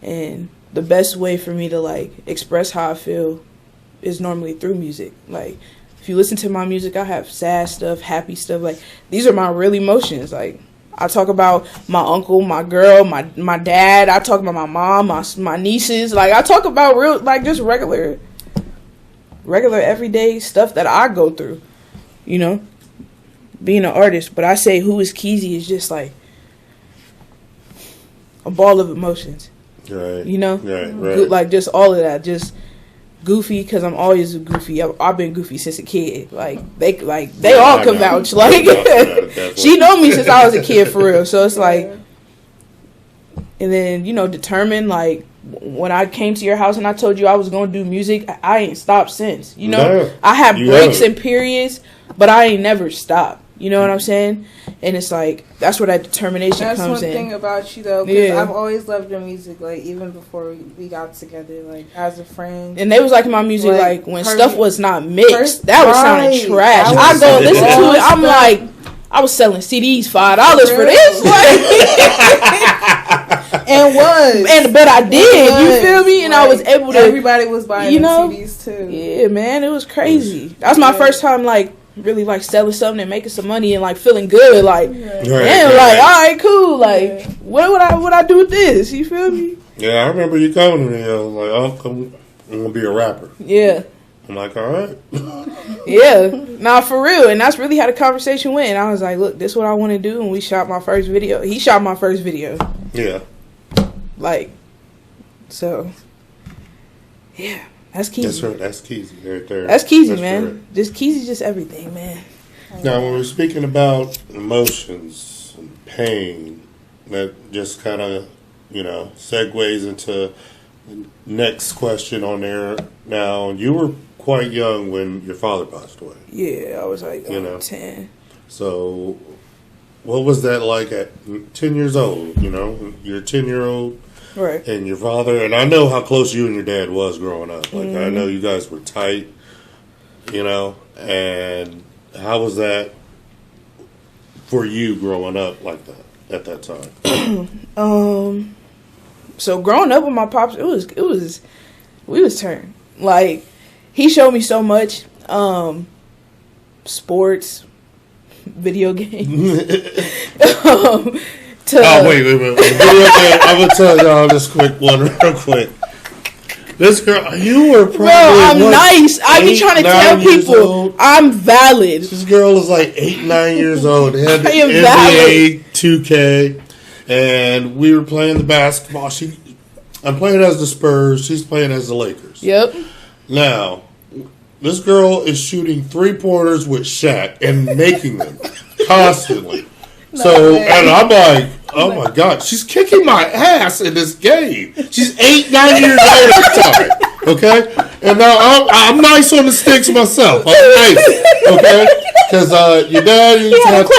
And the best way for me to like express how I feel is normally through music. Like if you listen to my music, I have sad stuff, happy stuff. Like these are my real emotions. Like I talk about my uncle, my girl, my dad. I talk about my mom, my nieces. Like I talk about real, like just regular everyday stuff that I go through, being an artist. But I say who is Keezy is just like a ball of emotions. Right. Right. Like just all of that, just goofy because I'm always goofy. I've been goofy since a kid. They all can vouch. Like she know me since I was a kid for real. So it's like, and then determined. Like when I came to your house and I told you I was gonna do music, I ain't stopped since. No, I have breaks and periods, but I ain't never stopped. You know what I'm saying? And it's like that's where that determination comes in. That's one thing about you though, because I've always loved your music. Like even before we got together, like as a friend. And they was like my music, like when stuff was not mixed, that was sounding trash. I go listen to it. I'm like, I was selling CDs $5 for this, but I did. You feel me? And I was able to. Everybody was buying CDs too. Yeah, man, it was crazy. That was my first time, like. Really like selling something and making some money and like feeling good, like all right, cool. Like what would I do with this? You feel me? Yeah, I remember you coming to me. I was like, I'm gonna be a rapper. Yeah. I'm like, all right. Yeah, nah, for real. And that's really how the conversation went. And I was like, look, this is what I want to do. And we shot my first video. He shot my first video. Yeah. Like, so, yeah. That's Keezy. That's right. That's Keezy right there. That's Keezy, man. Right. Just Keezy's just everything, man. Now, when we're speaking about emotions and pain, that just kind of, segues into the next question on there. Now, you were quite young when your father passed away. Yeah, I was like 10. So, what was that like at 10 years old? You're a 10-year-old. Right. And your father, and I know how close you and your dad was growing up. Like, I know you guys were tight, and how was that for you growing up like that at that time? So growing up with my pops, we was turned. Like, he showed me so much, sports, video games. Wait. I'm gonna tell y'all this quick one real quick. This girl, you were probably I'm nice. I be trying to tell people I'm valid. This girl is like 8-9 years old. They had the NBA valid. 2K, and we were playing the basketball. I'm playing as the Spurs. She's playing as the Lakers. Yep. Now, this girl is shooting 3-pointers with Shaq and making them constantly. And I'm like, oh my God, she's kicking my ass in this game. She's 8-9 years old at the time, okay? And now I'm nice on the sticks myself. I'm nice, okay? Because your dad used to have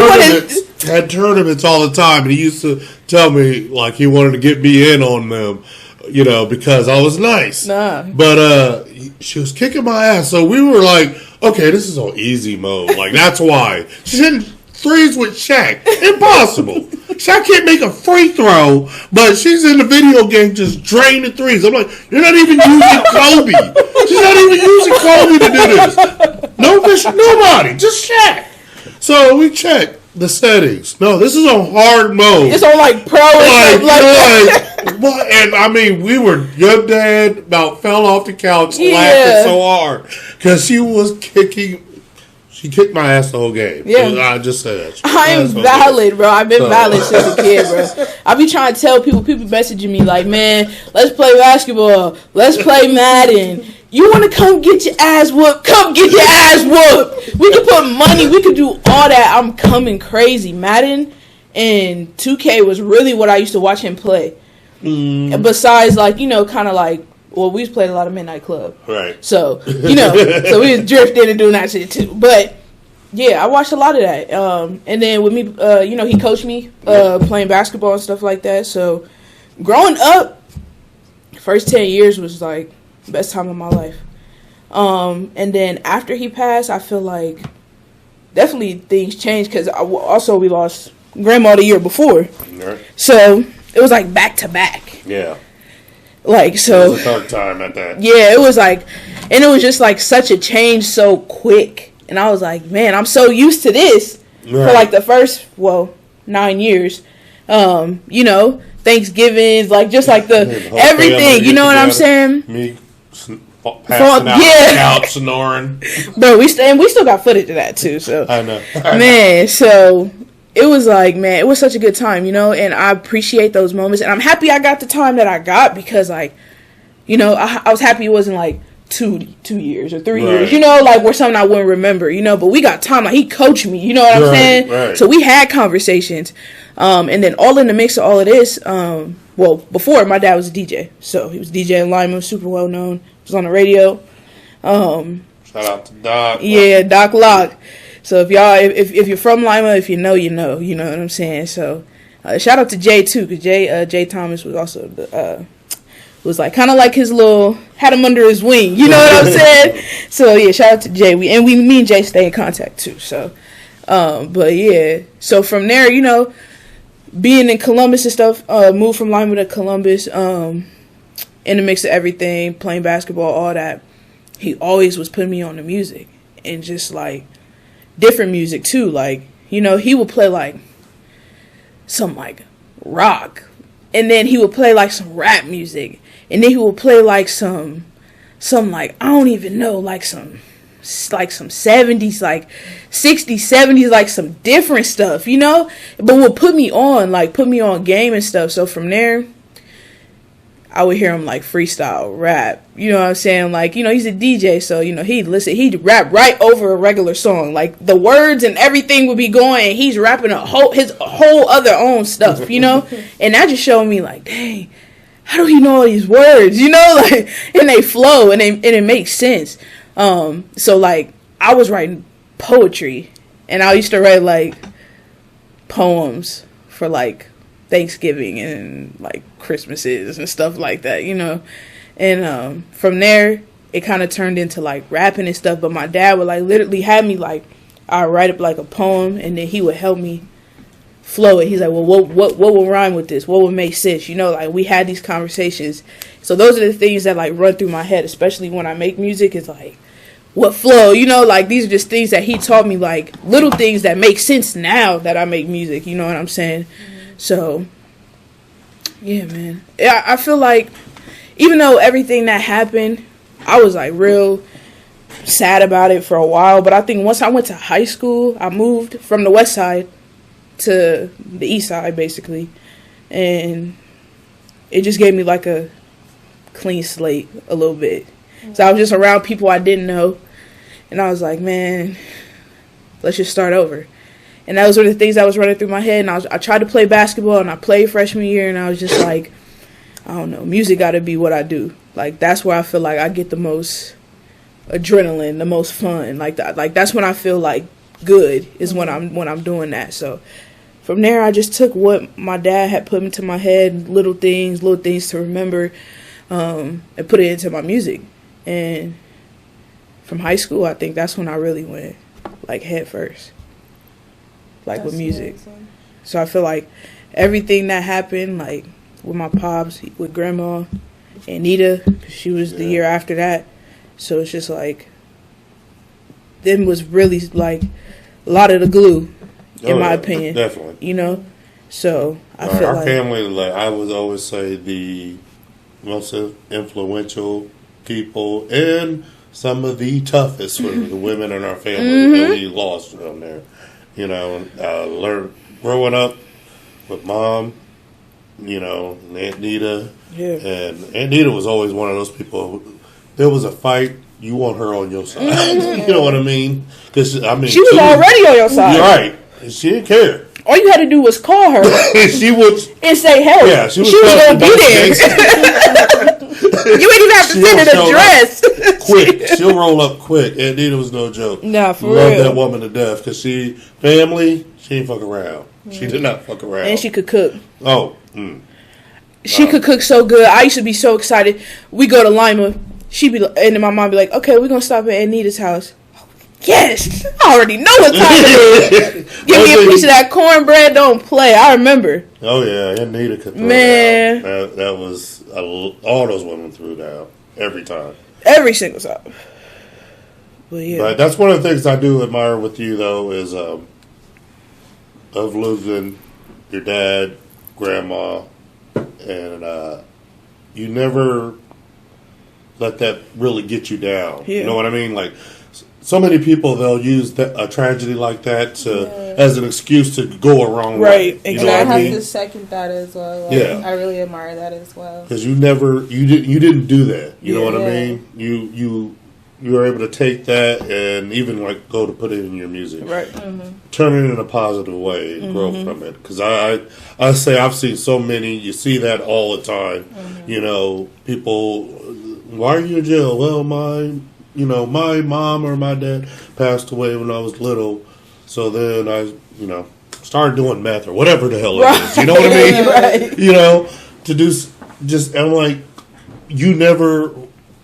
tournaments. Had tournaments all the time, and he used to tell me like he wanted to get me in on them, because I was nice. Nah. But she was kicking my ass, so we were like, okay, this is on easy mode. Like, that's why. She threes with Shaq. Impossible. Shaq can't make a free throw, but she's in the video game just draining threes. I'm like, you're not even using Kobe. She's not even using Kobe to do this. Nobody, just Shaq. So we checked the settings. No, this is on hard mode. It's on like pro and I mean, we were, your dad about fell off the couch laughing so hard because she was kicking. She kicked my ass the whole game. Yeah. I just said that. I'm valid, bro. I've been valid since a kid, bro. I be trying to tell people messaging me like, man, let's play basketball. Let's play Madden. You want to come get your ass whooped? Come get your ass whooped. We can put money. We can do all that. I'm coming crazy. Madden and 2K was really what I used to watch him play. Besides, like, you know, kind of like, well, we played a lot of Midnight Club. Right. So, you know, so we was drifting and doing that shit too. But, yeah, I watched a lot of that. And then with me, you know, he coached me playing basketball and stuff like that. So, growing up, first 10 years was, like, best time of my life. And then after he passed, I feel like definitely things changed because also we lost grandma the year before. Right. So, it was, like, back-to-back. Yeah. Like, so. It was a third time at that. Yeah, it was like, and it was just like such a change so quick. And I was like, man, I'm so used to this for like the first, 9 years. You know, Thanksgivings, like just like the everything, you know what I'm saying? Me passing out on the couch, snoring. Bro, we still got footage of that too, so. I know. Man, so. It was like, man, it was such a good time, you know, and I appreciate those moments. And I'm happy I got the time that I got because, like, you know, I was happy it wasn't, like, 2 years or 3 years, you know, like, where something I wouldn't remember, you know. But we got time. Like, he coached me, you know what I'm saying? Right. So we had conversations. And then all in the mix of all of this, well, before, my dad was a DJ. So he was DJ in Lima, super well known. Was on the radio. Shout out to Doc. Yeah, Doc Lock. So if y'all, if you're from Lima, if you know what I'm saying. So shout out to Jay too, because Jay Thomas was also was like kind of like his little, had him under his wing, you know what I'm saying? So yeah, shout out to Jay. Me and Jay stay in contact too. So, but yeah, so from there, you know, being in Columbus and stuff, moved from Lima to Columbus, in the mix of everything, playing basketball, all that. He always was putting me on the music and just like. Different music too, like, you know, he would play like some like rock, and then he would play like some rap music, and then he would play like some like, I don't even know, like some 70s, like 60s, 70s, like some different stuff, you know, but would put me on game and stuff. So from there I would hear him like freestyle rap, you know what I'm saying? Like, you know, he's a DJ, so, you know, he'd rap right over a regular song. Like, the words and everything would be going, and he's rapping his whole other own stuff, you know? And that just showed me, like, dang, how do he know all these words, you know? Like, and they flow, and it makes sense. So, like, I was writing poetry, and I used to write, like, poems for, like, Thanksgiving and like Christmases and stuff like that, you know. And from there it kind of turned into like rapping and stuff. But my dad would like literally have me like, I write up like a poem, and then he would help me flow it. He's like, well, what will rhyme with this? What would make sense? You know, like we had these conversations. So those are the things that like run through my head, especially when I make music. Is like, what flow? You know, like these are just things that he taught me, like little things that make sense now that I make music. You know what I'm saying? So, yeah, man. Yeah, I feel like even though everything that happened, I was like real sad about it for a while. But I think once I went to high school, I moved from the west side to the east side, basically. And it just gave me like a clean slate a little bit. So I was just around people I didn't know. And I was like, man, let's just start over. And those were the things that was running through my head. And I tried to play basketball, and I played freshman year, and I was just like, I don't know, music got to be what I do. Like, that's where I feel like I get the most adrenaline, the most fun. Like that's when I feel like good is when I'm doing that. So from there, I just took what my dad had put into my head, little things to remember, and put it into my music. And from high school, I think that's when I really went like head first. like with music. So I feel like everything that happened, like with my pops, with grandma, and Nita, 'cause she was the year after that. So it's just like, them was really like a lot of the glue, in my opinion. Definitely. You know? So I feel our like family, like I would always say, the most influential people and some of the toughest were the women in our family that we lost from there. You know, learned growing up with Mom, you know, and Aunt Nita. Yeah. And Aunt Nita was always one of those people. There was a fight, you want her on your side. You know what I mean? Because she was already on your side. You're right. And she didn't care. All you had to do was call her. She would and say, "Hey, yeah, she was gonna be there." You ain't even have to send an address. Quick, she'll roll up quick. And Nita was no joke. Nah, for Love real. that woman to death because she ain't fuck around. She did not fuck around. And she could cook. Oh, she could cook so good. I used to be so excited. We go to Lima. And then my mom be like, "Okay, we're gonna stop at Aunt Nita's house." Yes, I already know what time it is. Give me a piece of that cornbread. Don't play. I remember. Oh yeah, Aunt Nita could throw Man. it out. That was all those women threw down every time. Every single time. But yeah. But that's one of the things I do admire with you, though, is of losing your dad, grandma, and you never let that really get you down. Yeah. You know what I mean? Like, so many people, they'll use a tragedy like that as an excuse to go a wrong way. Right, You And know I what I have mean? to second that as well. Like, Yeah. I really admire that as well. Because you didn't do that. You know what I Yeah. mean? You were able to take that and even like go to put it in your music, Right. turn it in a positive way and grow from it. Because I say I've seen so many. You see that all the time. You know, people. Why are you in jail? Well, my mom or my dad passed away when I was little, so then I started doing meth or whatever the hell it is. You know what I mean? Right. You know, to do just I'm like, you never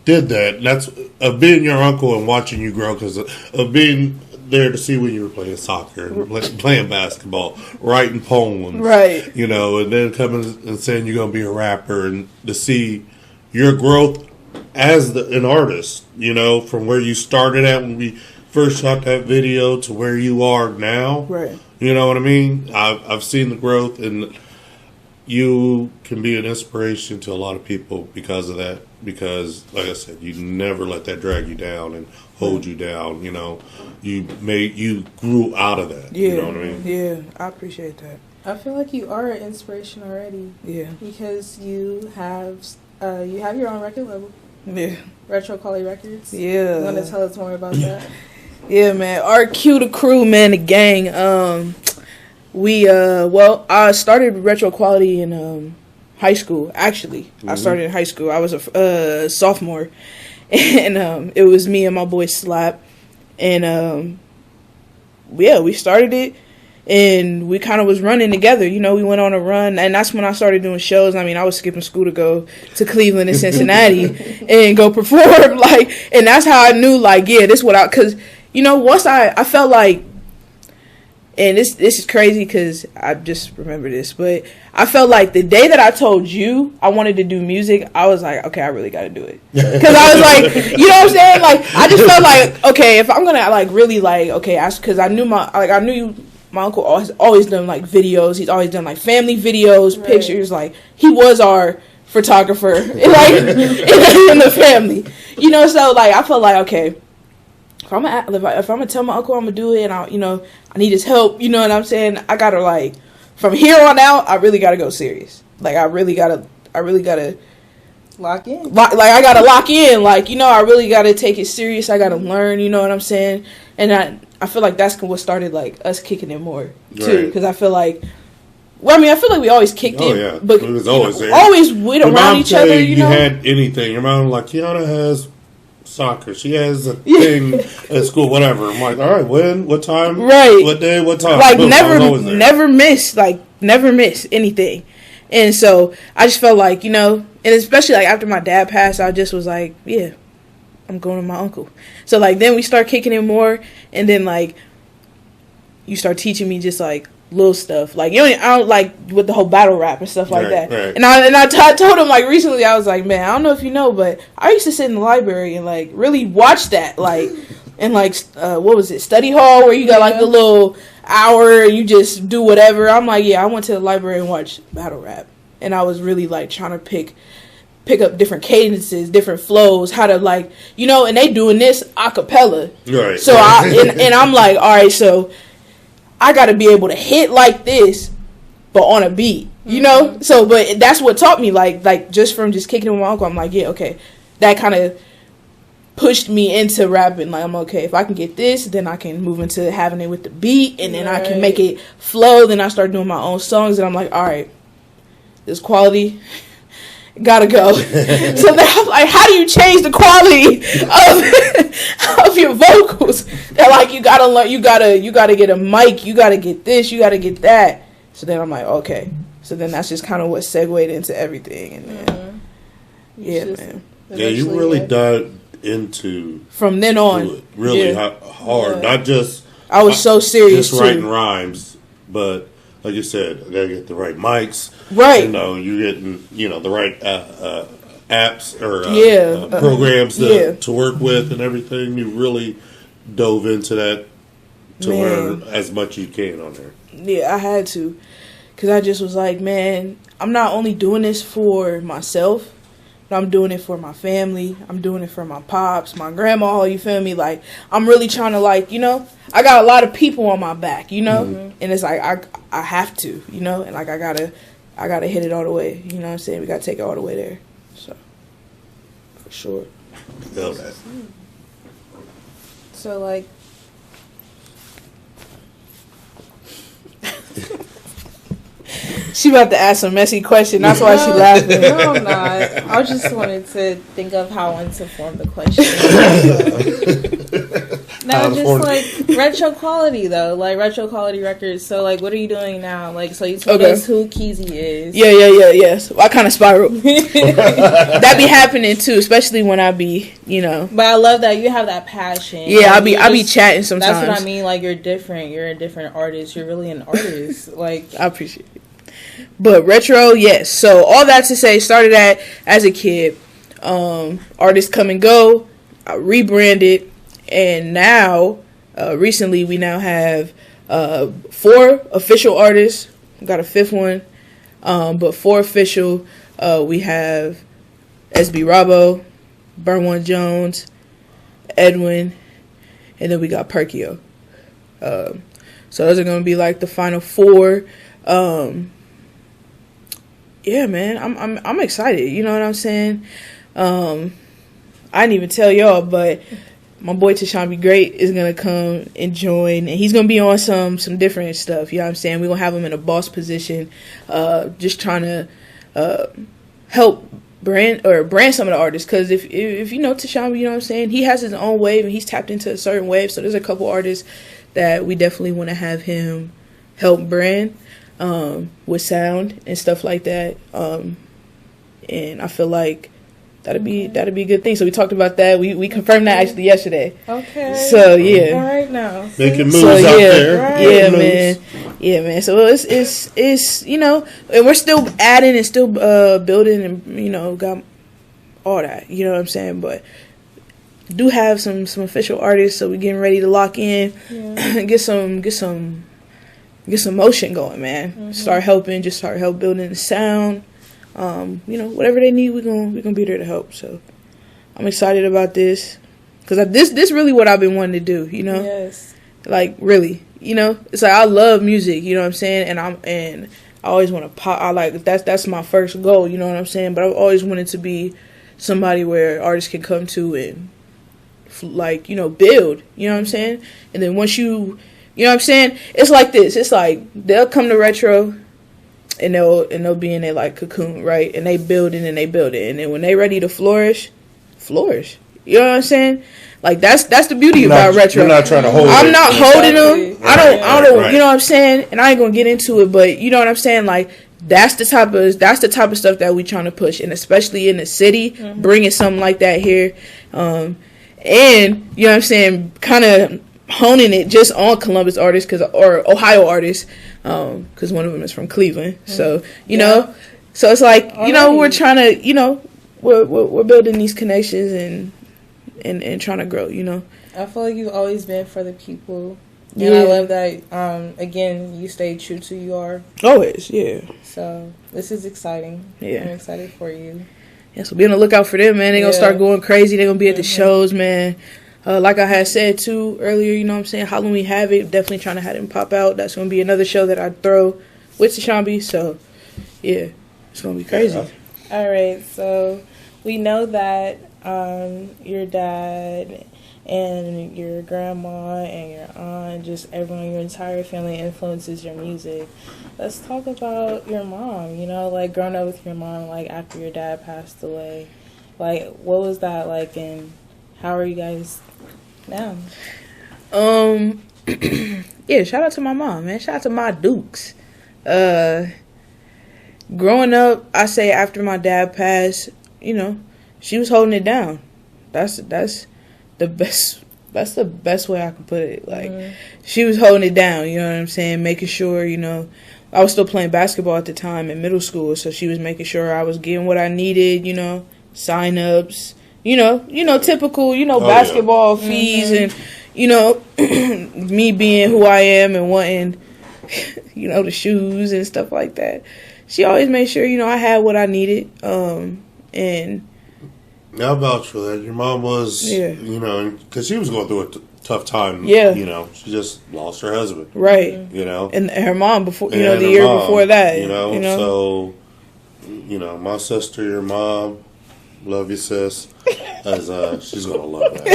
did that. And that's of being your uncle and watching you grow, because of being there to see when you were playing soccer and playing basketball, writing poems, Right. You know, and then coming and saying you're going to be a rapper, and to see your growth as an artist, you know, from where you started at when we first shot that video to where you are now. Right. You know what I mean? I've seen the growth, and you can be an inspiration to a lot of people because of that. Because, like I said, you never let that drag you down and hold you down. You know, you grew out of that. Yeah. You know what I mean? Yeah, I appreciate that. I feel like you are an inspiration already. Yeah. Because you have your own record label, Yeah. Retro Quality Records. Yeah. You want to tell us more about that? Yeah, man. RQ, the crew, man, the gang. I started Retro Quality in high school. Actually, I started in high school. I was a sophomore, and it was me and my boy Slap, and we started it. And we kind of was running together, you know. We went on a run, and that's when I started doing shows. I mean, I was skipping school to go to Cleveland and Cincinnati and go perform, like. And that's how I knew, like, yeah, this what because, you know, once I felt like, and this is crazy because I just remember this, but I felt like the day that I told you I wanted to do music, I was like, okay, I really got to do it, because I was like, you know what I'm saying? Like, I just felt like, okay, if I'm gonna like really like, okay, because I knew you. My uncle always done like videos. He's always done like family videos, pictures. Like, he was our photographer, like in the family, you know. So like, I felt like, okay, if I'm gonna tell my uncle I'm gonna do it, and I need his help. You know what I'm saying? I gotta, like, from here on out, I really gotta go serious. Like, I really gotta Lock in. I gotta lock in. Like, you know, I really gotta take it serious. I gotta learn. You know what I'm saying? And I feel like that's what started, like, us kicking it more too. Because I feel like, I feel like we always kicked it. Yeah. But it was always there. Always with around each other. You know, had anything. Your mom like, Kiana has soccer. She has a thing at school. Whatever. I'm like, all right, when? What time? Right. What day? What time? Like, Boom, never miss anything. And so I just felt like, you know, and especially like after my dad passed, I just was like, yeah, I'm going to my uncle. So like then we start kicking it more, and then like, you start teaching me just like little stuff. Like I don't like with the whole battle rap and stuff like that. Right. And I told him like recently, I was like, man, I don't know if you know, but I used to sit in the library and like really watch that, like in like what was it, study hall, where you got like the little hour and you just do whatever. I'm like, yeah, I went to the library and watched battle rap, and I was really like trying to pick up different cadences, different flows, how to like, you know, and they doing this a cappella. Right. So and I'm like, all right, so I got to be able to hit like this, but on a beat, you know? So, but that's what taught me, like just from just kicking it with my uncle, I'm like, yeah, okay. That kind of pushed me into rapping. Like, I'm okay, if I can get this, then I can move into having it with the beat, and then I can make it flow. Then I start doing my own songs, and I'm like, all right, this quality gotta go. So then I'm like, how do you change the quality of your vocals? They're like, you gotta learn, you gotta get a mic, you gotta get this, you gotta get that. So then I'm like, okay. So then that's just kind of what segued into everything, and then man. Yeah, you really dug into from then on really hard. Not just I was so serious just writing rhymes, but like you said, I gotta get the right mics. Right. You know, you're getting, the right apps or programs to work with and everything. You really dove into that to learn as much as you can on there. Yeah, I had to. Because I just was like, man, I'm not only doing this for myself, but I'm doing it for my family. I'm doing it for my pops, my grandma, you feel me? Like, I'm really trying to, like, I got a lot of people on my back, And it's like, I have to, And, like, I gotta hit it all the way. You know what I'm saying? We gotta take it all the way there. So, for sure. Feel that. So, like... She about to ask a messy question. That's why she laughing. No, I'm not. I just wanted to think of how to form the question. No, just like retro quality though, like retro quality records. So like, what are you doing now? Like, so you told us who Keezy is. Yes. Well, I kind of spiral. That be happening too, especially when I be, But I love that you have that passion. Yeah, like, I be chatting sometimes. That's what I mean. Like, you're different. You're a different artist. You're really an artist. Like, I appreciate it. But retro, yes. So all that to say, started at as a kid. Artists come and go. I rebranded, and now recently we now have 4 official artists. We got a 5th one, but 4 official. We have SB Rabo, Burnwan Jones, Edwin, and then we got Perkio. So those are gonna be like the final 4. Yeah, man, I'm excited. You know what I'm saying? I didn't even tell y'all, but my boy Tashawn Be Great is gonna come and join, and he's gonna be on some different stuff. You know what I'm saying? We're gonna have him in a boss position, just trying to help brand some of the artists. Because if you know Tashawn, you know what I'm saying, he has his own wave and he's tapped into a certain wave. So there's a couple artists that we definitely want to have him help brand. With sound and stuff like that, and I feel like that'd be a good thing. So we talked about that. We confirmed that actually yesterday. Okay. So yeah. All right now. Making moves out there. Right. Yeah, man. So it's and we're still adding and still building and got all that. You know what I'm saying? But do have some official artists, so we're getting ready to lock in, get some motion going, man. Start help building the sound. Whatever they need, we're gonna be there to help. So I'm excited about this because this really what I've been wanting to do. Yes. Like really, it's like I love music. You know what I'm saying, and I always want to pop. I like that's my first goal. You know what I'm saying, but I've always wanted to be somebody where artists can come to and build. You know what I'm saying, and then once you. You know what I'm saying? It's like this. It's like they'll come to retro, and they'll be in their like cocoon, right? And they build it, and then when they ready to flourish. You know what I'm saying? Like that's the beauty about retro. You're not trying to hold. I'm not holding them. Right. I don't. Right. You know what I'm saying? And I ain't gonna get into it, but you know what I'm saying? Like that's the type of stuff that we trying to push, and especially in the city, bringing something like that here, and you know what I'm saying? Kind of honing it just on Columbus artists or Ohio artists, because one of them is from Cleveland. So you know, so it's like we're trying to we're building these connections and trying to grow. I feel like you've always been for the people. And I love that, again, you stay true to who you are. Always, yeah. So, this is exciting. Yeah. I'm excited for you. Yeah, so be on the lookout for them, man. They're going to start going crazy. They're going to be at the shows, man. Like I had said, too, earlier, you know what I'm saying? Halloween Havoc, definitely trying to have them pop out. That's going to be another show that I throw with Tashambi. So, yeah, it's going to be crazy. All right, so we know that your dad and your grandma and your aunt, just everyone, your entire family influences your music. Let's talk about your mom, like growing up with your mom, like after your dad passed away. Like, what was that like, and how are you guys now? Yeah, shout out to my mom, man. Shout out to my Dukes. Growing up, I say after my dad passed, she was holding it down. That's the best. That's the best way I can put it. Like, she was holding it down. You know what I'm saying? Making sure, I was still playing basketball at the time in middle school, so she was making sure I was getting what I needed. Sign-ups. Typical. Basketball fees and me being who I am and wanting, the shoes and stuff like that. She always made sure I had what I needed. And I'll vouch for that. Your mom was, because she was going through a tough time. Yeah. She just lost her husband. Right. And her mom before, the year before that. So, my sister, your mom, love you, sis. As she's gonna love that.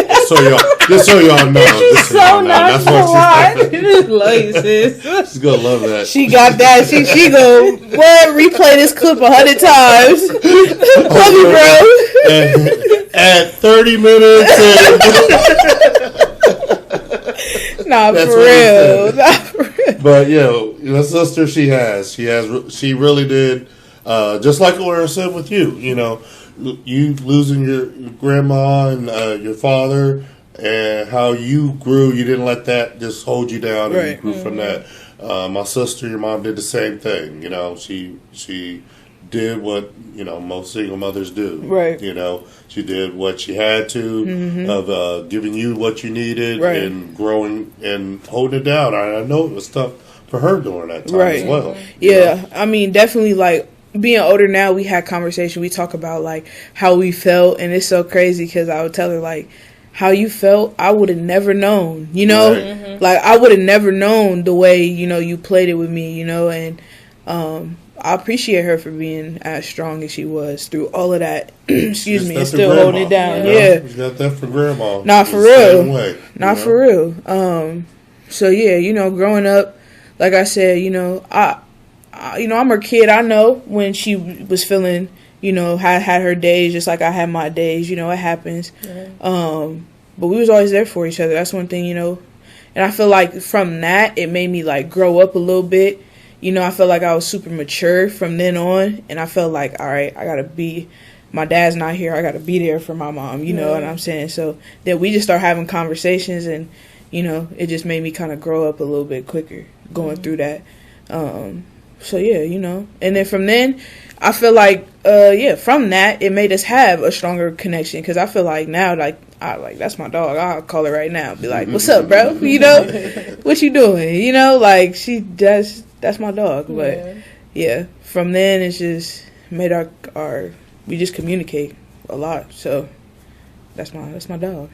Just so y'all know. She's so nice. That's what she's love you, sis. She's gonna love that. She got that. She go replay this clip 100 times. Love you, bro. At 30 minutes. Not for real. But my sister, she really did. Just like Laura said with you, you losing your grandma and your father, and how you grew. You didn't let that just hold you down, and you grew from that. My sister, your mom, did the same thing. She did what most single mothers do. Right. She did what she had to of giving you what you needed and growing and holding it down. I know it was tough for her during that time as well. Yeah, I mean, definitely like. Being older now, we had conversation. We talk about like how we felt, and it's so crazy because I would tell her like how you felt. I would have never known, like I would have never known the way you played it with me, and I appreciate her for being as strong as she was through all of that. Excuse me, and still holding it down. Yeah, you got that for grandma. Not for real. Not for real. So yeah, growing up, like I said, I'm her kid. I know when she was feeling, had her days just like I had my days. It happens. But we was always there for each other. That's one thing, and I feel like from that, it made me like grow up a little bit. I felt like I was super mature from then on, and I felt like, all right, I gotta be. My dad's not here. I gotta be there for my mom. You know what I'm saying? So then we just start having conversations, and it just made me kind of grow up a little bit quicker going through that. So yeah, and then from then, I feel like, from that, it made us have a stronger connection. Because I feel like now, that's my dog. I'll call her right now. Be like, what's up, bro? What you doing? Like that's my dog. But yeah, from then it's just made our we just communicate a lot. So that's my dog.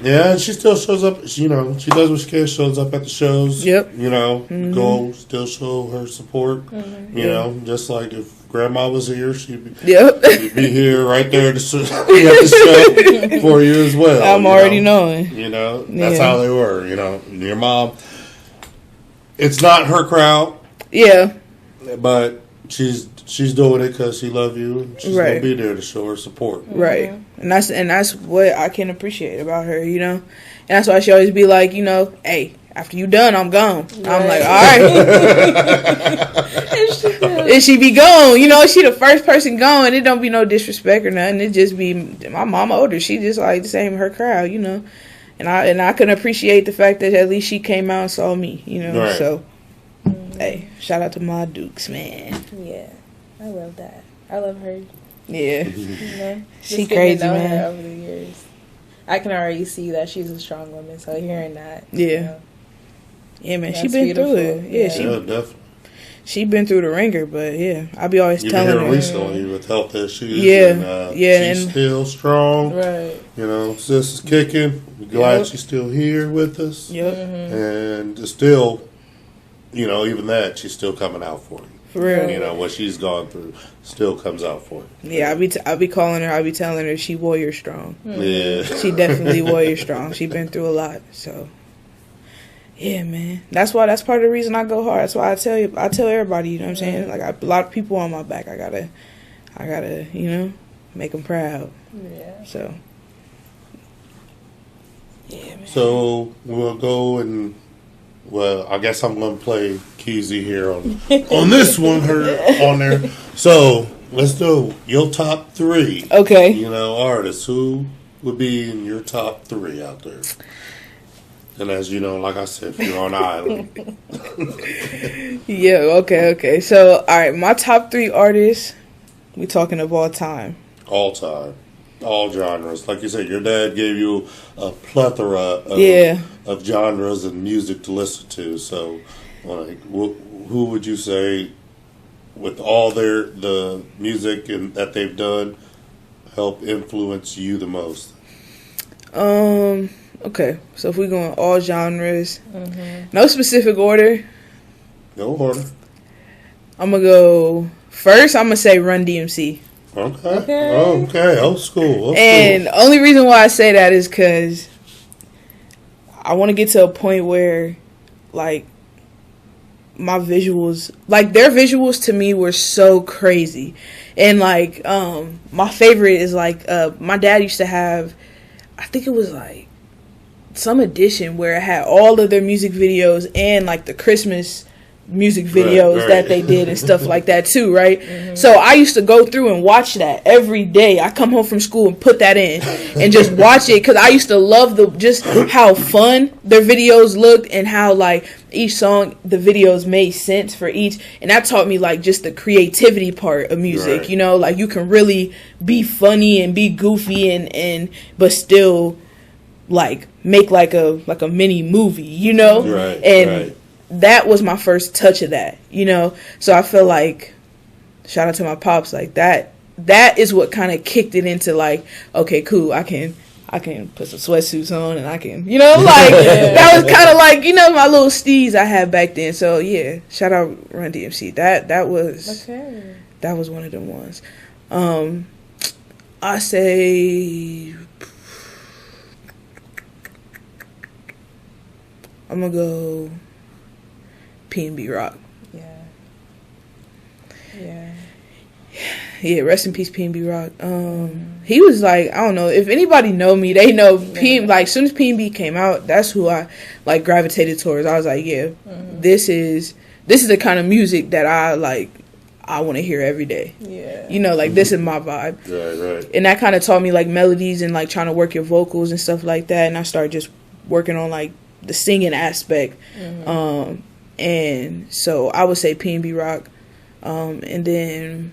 Yeah, and she still shows up. She does what she can. Shows up at the shows. Yep. Go still show her support. Just like if Grandma was here, she'd be here right there at the show for you as well. I'm already knowing. That's how they were. Your mom. It's not her crowd. Yeah. But she's doing it because she loves you, and she's gonna be there to show her support. Right, and that's what I can appreciate about her, and that's why she always be like, hey, after you done, I'm gone. I'm like, all right. And And she be gone. You know, she the first person going. It don't be no disrespect or nothing. It just be my mama older. She just like the same her crowd, you know. And I can appreciate the fact that at least she came out and saw me, you know. Right. So, hey, shout out to my Dukes, man. Yeah, I love that. I love her. Yeah, you know, she crazy, man. Her over the years, I can already see that she's a strong woman. So hearing that, yeah, you know, yeah, man, she been beautiful. Through it. Yeah, she definitely. She been through the ringer, but yeah, I be always telling her. Recently with health issues. Yeah, she's still strong. Right. You know, sis is kicking. We're glad she's still here with us. Yep. And still, you know, even that, she's still coming out for you. For real. You know, what she's gone through still comes out for you. Yeah, I be calling her, I be telling her she warrior strong. Yeah. She definitely warrior strong. She been through a lot, so. Yeah, man. That's part of the reason I go hard. That's why I tell everybody, you know what I'm saying? Like, a lot of people on my back. I gotta, you know, make them proud. Yeah. So, yeah, man. So, we'll go and, well, I guess I'm going to play Keezy here on this one, on there. So, let's do your top 3. Okay. You know, artists. Who would be in your top 3 out there? And as you know, like I said, if you're on an island. Yeah, okay. So, all right, my top 3 artists, we talking of all time. All time. All genres. Like you said, your dad gave you a plethora of genres and music to listen to. So, like, who would you say, with all the music that they've done, help influence you the most? Okay, so if we're going all genres, no specific order. No order. I'm going to go first. I'm going to say Run DMC. Okay. Old school. And the only reason why I say that is because I want to get to a point where, like, my visuals, like, their visuals to me were so crazy. And, like, my favorite is, like, my dad used to have, I think it was, like, some edition where it had all of their music videos and like the Christmas music videos that they did and stuff like that too, right? So I used to go through and watch that every day. I come home from school and put that in and just watch it because I used to love just how fun their videos looked and how like each song, the videos made sense for each, and that taught me like just the creativity part of music, you know, like you can really be funny and be goofy and but still like make like a mini movie, you know? That was my first touch of that, you know? So I feel like, shout out to my pops, like that is what kind of kicked it into like, okay, cool, I can put some sweatsuits on and I can, you know, like that was kind of like, you know, my little steez I had back then. So yeah, shout out Run DMC. That was one of them ones. I say I'm gonna go P&B Rock. Yeah, rest in peace, P&B Rock. He was like, I don't know, if anybody know me, they know like as soon as P&B came out, that's who I like gravitated towards. I was like, this is the kind of music that I want to hear every day. Yeah. You know, like this is my vibe. Right. And that kind of taught me like melodies and like trying to work your vocals and stuff like that. And I started just working on like the singing aspect. And so I would say P&B Rock. And then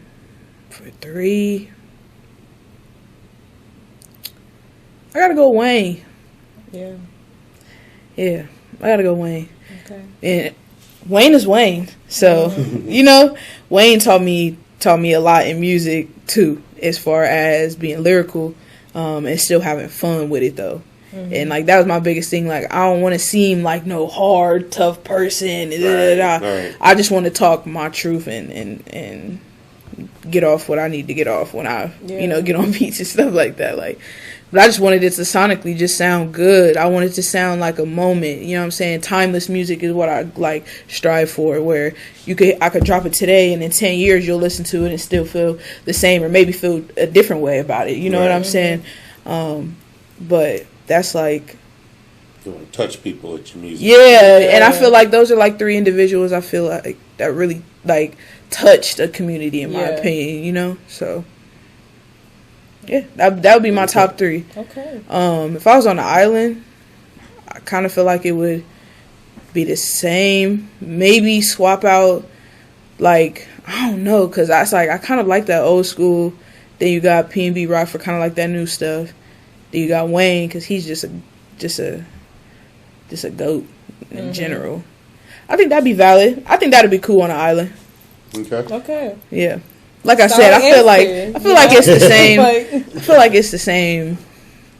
for 3, I gotta go Wayne. Yeah, I gotta go Wayne. Okay. And Wayne is Wayne, so you know, Wayne taught me a lot in music too, as far as being lyrical, and still having fun with it though. And like that was my biggest thing. Like I don't want to seem like no hard, tough person. Right. I just want to talk my truth and get off what I need to get off when I you know get on beats and stuff like that. Like, but I just wanted it to sonically just sound good. I wanted it to sound like a moment. You know what I'm saying? Timeless music is what I like strive for. Where I could drop it today and in 10 years you'll listen to it and still feel the same or maybe feel a different way about it. You know what I'm saying? But that's like, you want to touch people with your music. Yeah, and I feel like those are like 3 individuals I feel like that really like touched a community, in my opinion, you know? So, yeah, that would be my top 3. Okay. If I was on an island, I kind of feel like it would be the same. Maybe swap out, like, I don't know, because I kind of like that old school. Then you got P&B Rock for kind of like that new stuff. Then you got Wayne, because he's just a goat in general. I think that'd be valid. I think that'd be cool on an island. Okay. Yeah. Like I said, I feel like it's the same. I feel like it's the same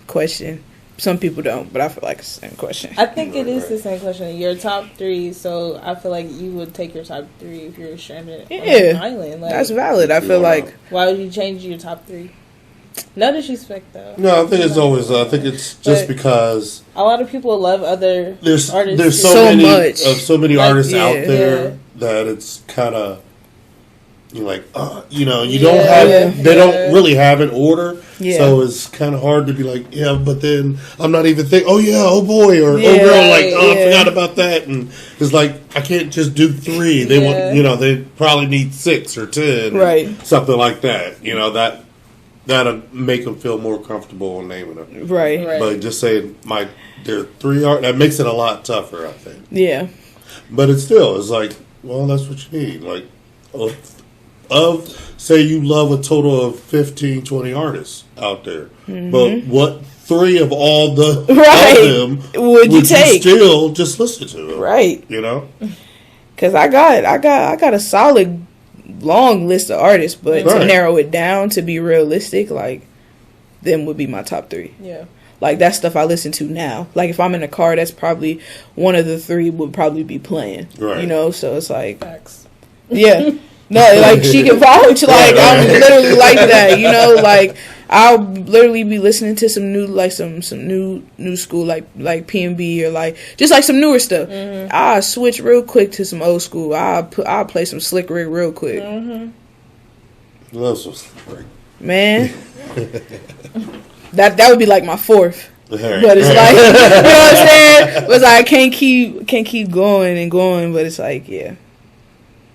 question. Some people don't, but I feel like it's the same question. I think it is the same question. Your top 3, so I feel like you would take your top 3 if you're stranded on an island. Like, that's valid. I feel like. Why would you change your top 3? No disrespect, though. No, I think it's always. I think it's just because a lot of people love other artists. There's so many like, artists out there that it's kind of. You're like, you know, you don't have. They don't really have an order, so it's kind of hard to be like, but then I'm not even thinking. Oh boy, or oh girl, like I forgot about that, and it's like I can't just do 3. They want, you know, they probably need 6 or 10, right? Something like that. You know that'll make them feel more comfortable naming them, right? But just saying there are 3 art that makes it a lot tougher, I think. Yeah, but it's like, well, that's what you need, like. Say you love a total of 15, 20 artists out there, but what 3 of all the of them would you take? Still just listen to them, right? You know, because I got a solid long list of artists, but to narrow it down to be realistic, like them would be my top 3. Yeah, like that stuff I listen to now. Like if I'm in a car, that's probably one of the 3 would probably be playing. Right, you know, so it's like, yeah. No, like she can vouch. Like I'm literally like that, you know. Like I'll literally be listening to some new, like some new school, like P&B or like just like some newer stuff. I'll switch real quick to some old school. I'll play some Slick Rick real quick. Love some Slick Rick, man. that would be like my 4th. But it's like, you know what I'm saying? But it's like I can't keep going and going. But it's like, yeah,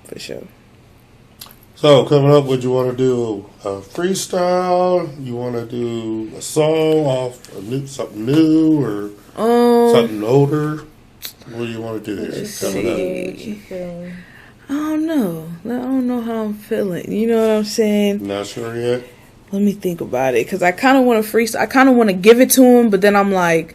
for sure. So, coming up, would you want to do a freestyle? You want to do a song off something new or something older? What do you want to do here? Coming up? I don't know. I don't know how I'm feeling. You know what I'm saying? Not sure yet? Let me think about it. Because I kind of want to freestyle. I kind of want to give it to him, but then I'm like,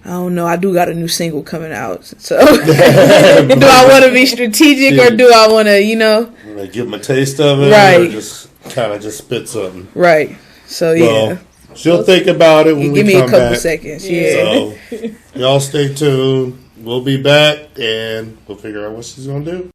I don't know. I do got a new single coming out. So, do I want to be strategic or do I want to, you know? Like give him a taste of it? Right. Or just kind of just spit something? Right. So, yeah. She'll think about it when we come back. Give me a couple seconds. Yeah. So, y'all stay tuned. We'll be back and we'll figure out what she's going to do.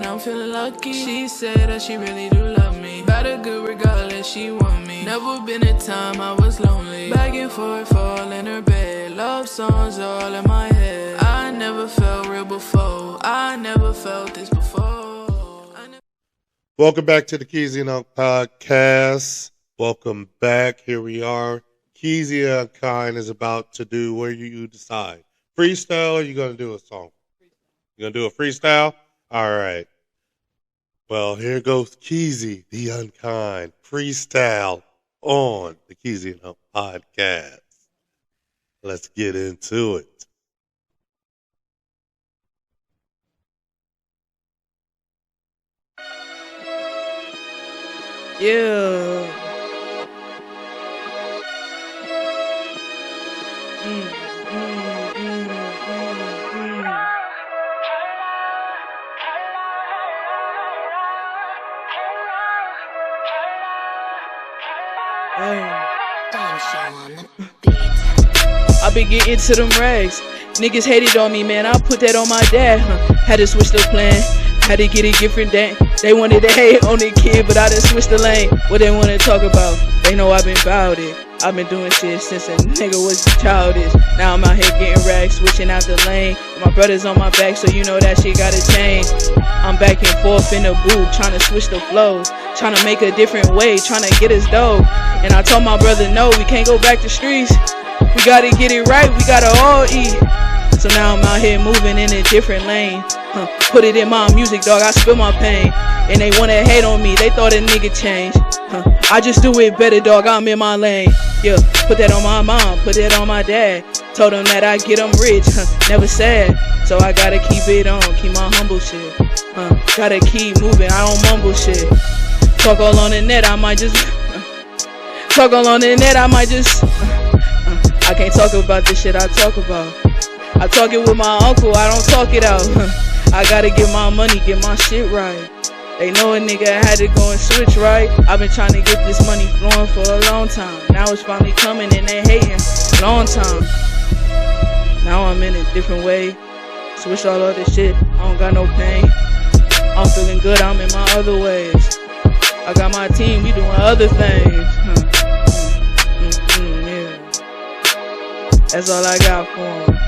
I'm feeling lucky. She said that she really do love me. Got a good regardless, she want me. Never been a time I was lonely. Back and forth, fall in her bed. Love songs all in my head. I never felt real before. I never felt this before. Welcome back to the KeezyTheeUnkind Podcast. Welcome back. Here we are. KeezyTheeUnkind is about to do where you decide. Freestyle or you going to do a song? You going to do a freestyle? All right. Well, here goes KeezyTheeUnkind freestyle on the KeezyTheeUnkind Podcast. Let's get into it. Yeah. I been getting to them rags. Niggas hated on me, man. I put that on my dad. Had to switch the plan. Had to get a different day. They wanted to hate on the kid, but I done switched the lane. What they want to talk about? They know I've been bout it. I've been doing shit since a nigga was childish. Now I'm out here getting rags, switching out the lane. My brother's on my back, so you know that shit gotta change. I'm back and forth in the booth, trying to switch the flows. trying to make a different way, trying to get us dough. And I told my brother, no, we can't go back to streets. We gotta get it right, we gotta all eat. So now I'm out here moving in a different lane. Put it in my music, dog, I spill my pain. And they wanna hate on me, they thought a nigga changed. I just do it better, dog, I'm in my lane. Yeah, put that on my mom, put that on my dad. Told them that I get them rich, never sad. So I gotta keep it on, keep my humble shit. Gotta keep moving, I don't mumble shit. Talk all on the net, I might just talk all on the net, I might just I can't talk about the shit I talk about. I talk it with my uncle, I don't talk it out. I gotta get my money, get my shit right. They know a nigga had to go and switch, right? I've been trying to get this money flowing for a long time. Now it's finally coming and they hating. Long time. Now I'm in a different way. Switch all of this shit, I don't got no pain. I'm feeling good, I'm in my other ways. I got my team, we doing other things. Yeah. That's all I got for them.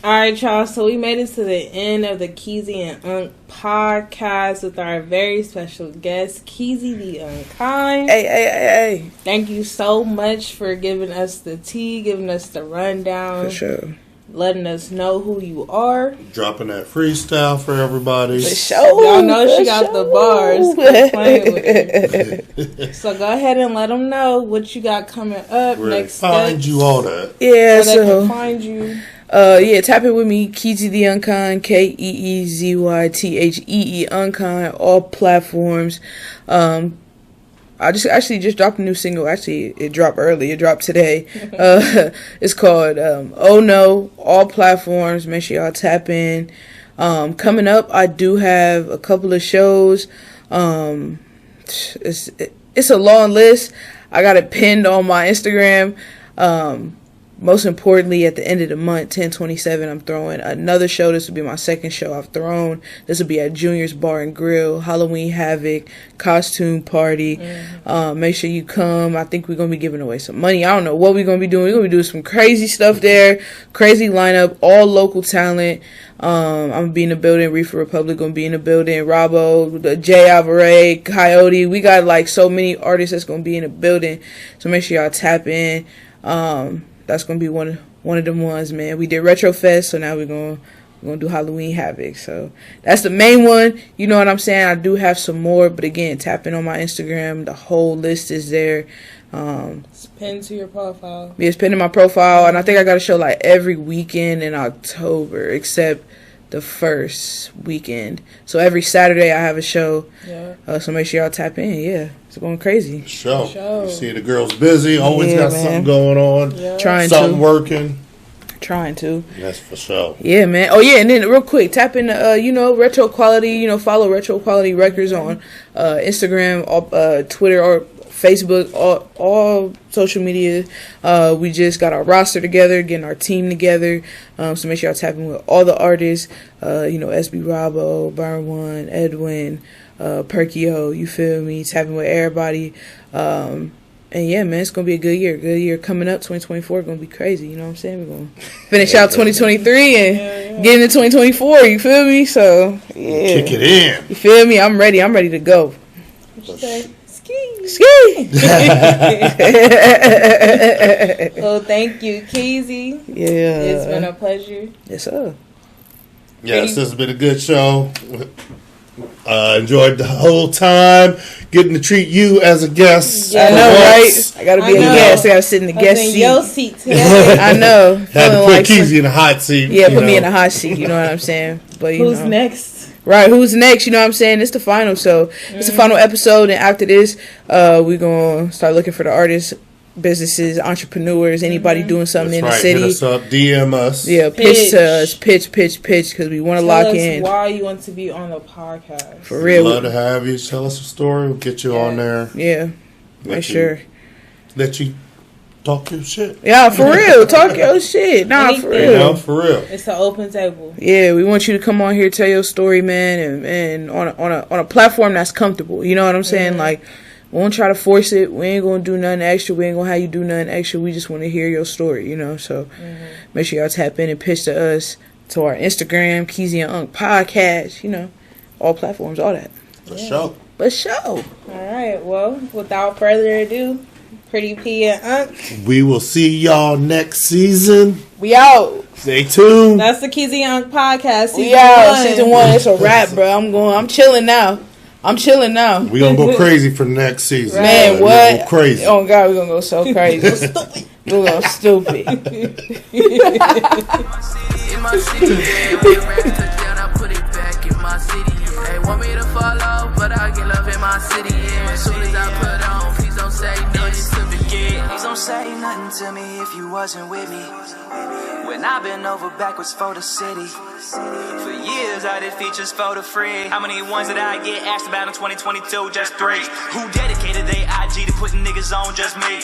Alright, y'all, so we made it to the end of the Keezy and Unk podcast with our very special guest, Keezy the Unkind. Hey. Thank you so much for giving us the tea, giving us the rundown. For sure. Letting us know who you are. Dropping that freestyle for everybody. For sure. Y'all know she got the bars. Quit playing with her. So go ahead and let them know what you got coming up. Where next find steps. you all that. Yeah, so they can find you. Tap in with me, Keezy the Unkind, KEEZYTHEE Unkind, all platforms. I just dropped a new single. Actually, it dropped early. It dropped today. It's called Oh No, all platforms. Make sure y'all tap in. Coming up, I do have a couple of shows. It's a long list. I got it pinned on my Instagram. Most importantly, at the end of the month, 10/27, I'm throwing another show. This will be my second show I've thrown. This will be at Junior's Bar and Grill, Halloween Havoc, costume party. Make sure you come. I think we're going to be giving away some money. I don't know what we're going to be doing. We're going to be doing some crazy stuff there. Crazy lineup, all local talent. I'm going to be in the building. Reefer Republic going to be in the building. Robbo, Jay Alvarez, Coyote. We got like so many artists that's going to be in the building. So make sure y'all tap in. That's gonna be one of them ones, man. We did Retro Fest, so now we're gonna do Halloween Havoc. So that's the main one. You know what I'm saying? I do have some more, but again, tap in on my Instagram. The whole list is there. It's pinned to your profile. Yeah, it's pinned to my profile, and I think I got a show like every weekend in October, except the first weekend. So every Saturday I have a show. Yeah. So make sure y'all tap in. Yeah, it's going crazy. Sure. You see the girls busy. Always got something going on. Yeah. Something working. Trying to. That's for sure. Yeah, man. Oh, yeah, and then real quick, tap in, Retro Quality. Follow Retro Quality Records on Instagram, Twitter, or Facebook, all social media. We just got our roster together, getting our team together. So make sure y'all tap in with all the artists. SB Robbo, Byron One, Edwin, Perkio, you feel me? Tapping with everybody. And yeah, man, it's going to be a good year. Good year coming up. 2024 going to be crazy. You know what I'm saying? We're going to finish out 2023 and get into 2024. You feel me? So, yeah. Kick it in. You feel me? I'm ready. I'm ready to go. What you say? Ski. Well, thank you, Keezy. Yeah. It's been a pleasure. Yes, sir. Yes, this has been a good show. Enjoyed the whole time. Getting to treat you as a guest. Yeah. I know, right? I gotta be a guest. I gotta sit in the guest seat. Your seat today. I know. Had to put Keezy in the hot seat. Yeah, put me in the hot seat. You know what I'm saying? But who's next? Right, who's next? You know what I'm saying? It's the final, so it's the final episode, and after this, we're gonna start looking for the artists, businesses, entrepreneurs, anybody doing something in the city. Hit us up, DM us. Yeah, pitch to us, pitch, because we want to lock in. Why you want to be on the podcast? For real, we'd love to have you. Tell us a story. We'll get you on there. Yeah, make sure. Let you talk your shit. Yeah, for real. Talk your shit. Nah, for real. For real. It's an open table. Yeah, we want you to come on here, tell your story, man, and on a platform that's comfortable. You know what I'm saying? Like, we won't try to force it. We ain't gonna do nothing extra. We ain't gonna have you do nothing extra. We just want to hear your story, you know. So make sure y'all tap in and pitch to us, to our Instagram, Keezy and Unk Podcast. You know, all platforms, all that. For sure. For sure. All right. Well, without further ado, Pretty P and Unk. We will see y'all next season. We out. Stay tuned. That's the KeezyTheeUnkind podcast. We out. Season 1. It's a wrap, bro. I'm chilling now. We gonna go crazy for the next season. Man, what? Go crazy. Oh God, we gonna go so crazy. We're gonna stupid. In my city, yeah. When the rap touchdown, I put it back in my city, yeah. They want me to follow, but I get love in my city, yeah. As soon as I put on, please don't say nothing to begin. Please don't say nothing to me if you wasn't with me. When I've been over backwards for the city. For years I did features for the free. How many ones did I get asked about in 2022? Just 3. Who dedicated their IG to putting niggas on? Just me.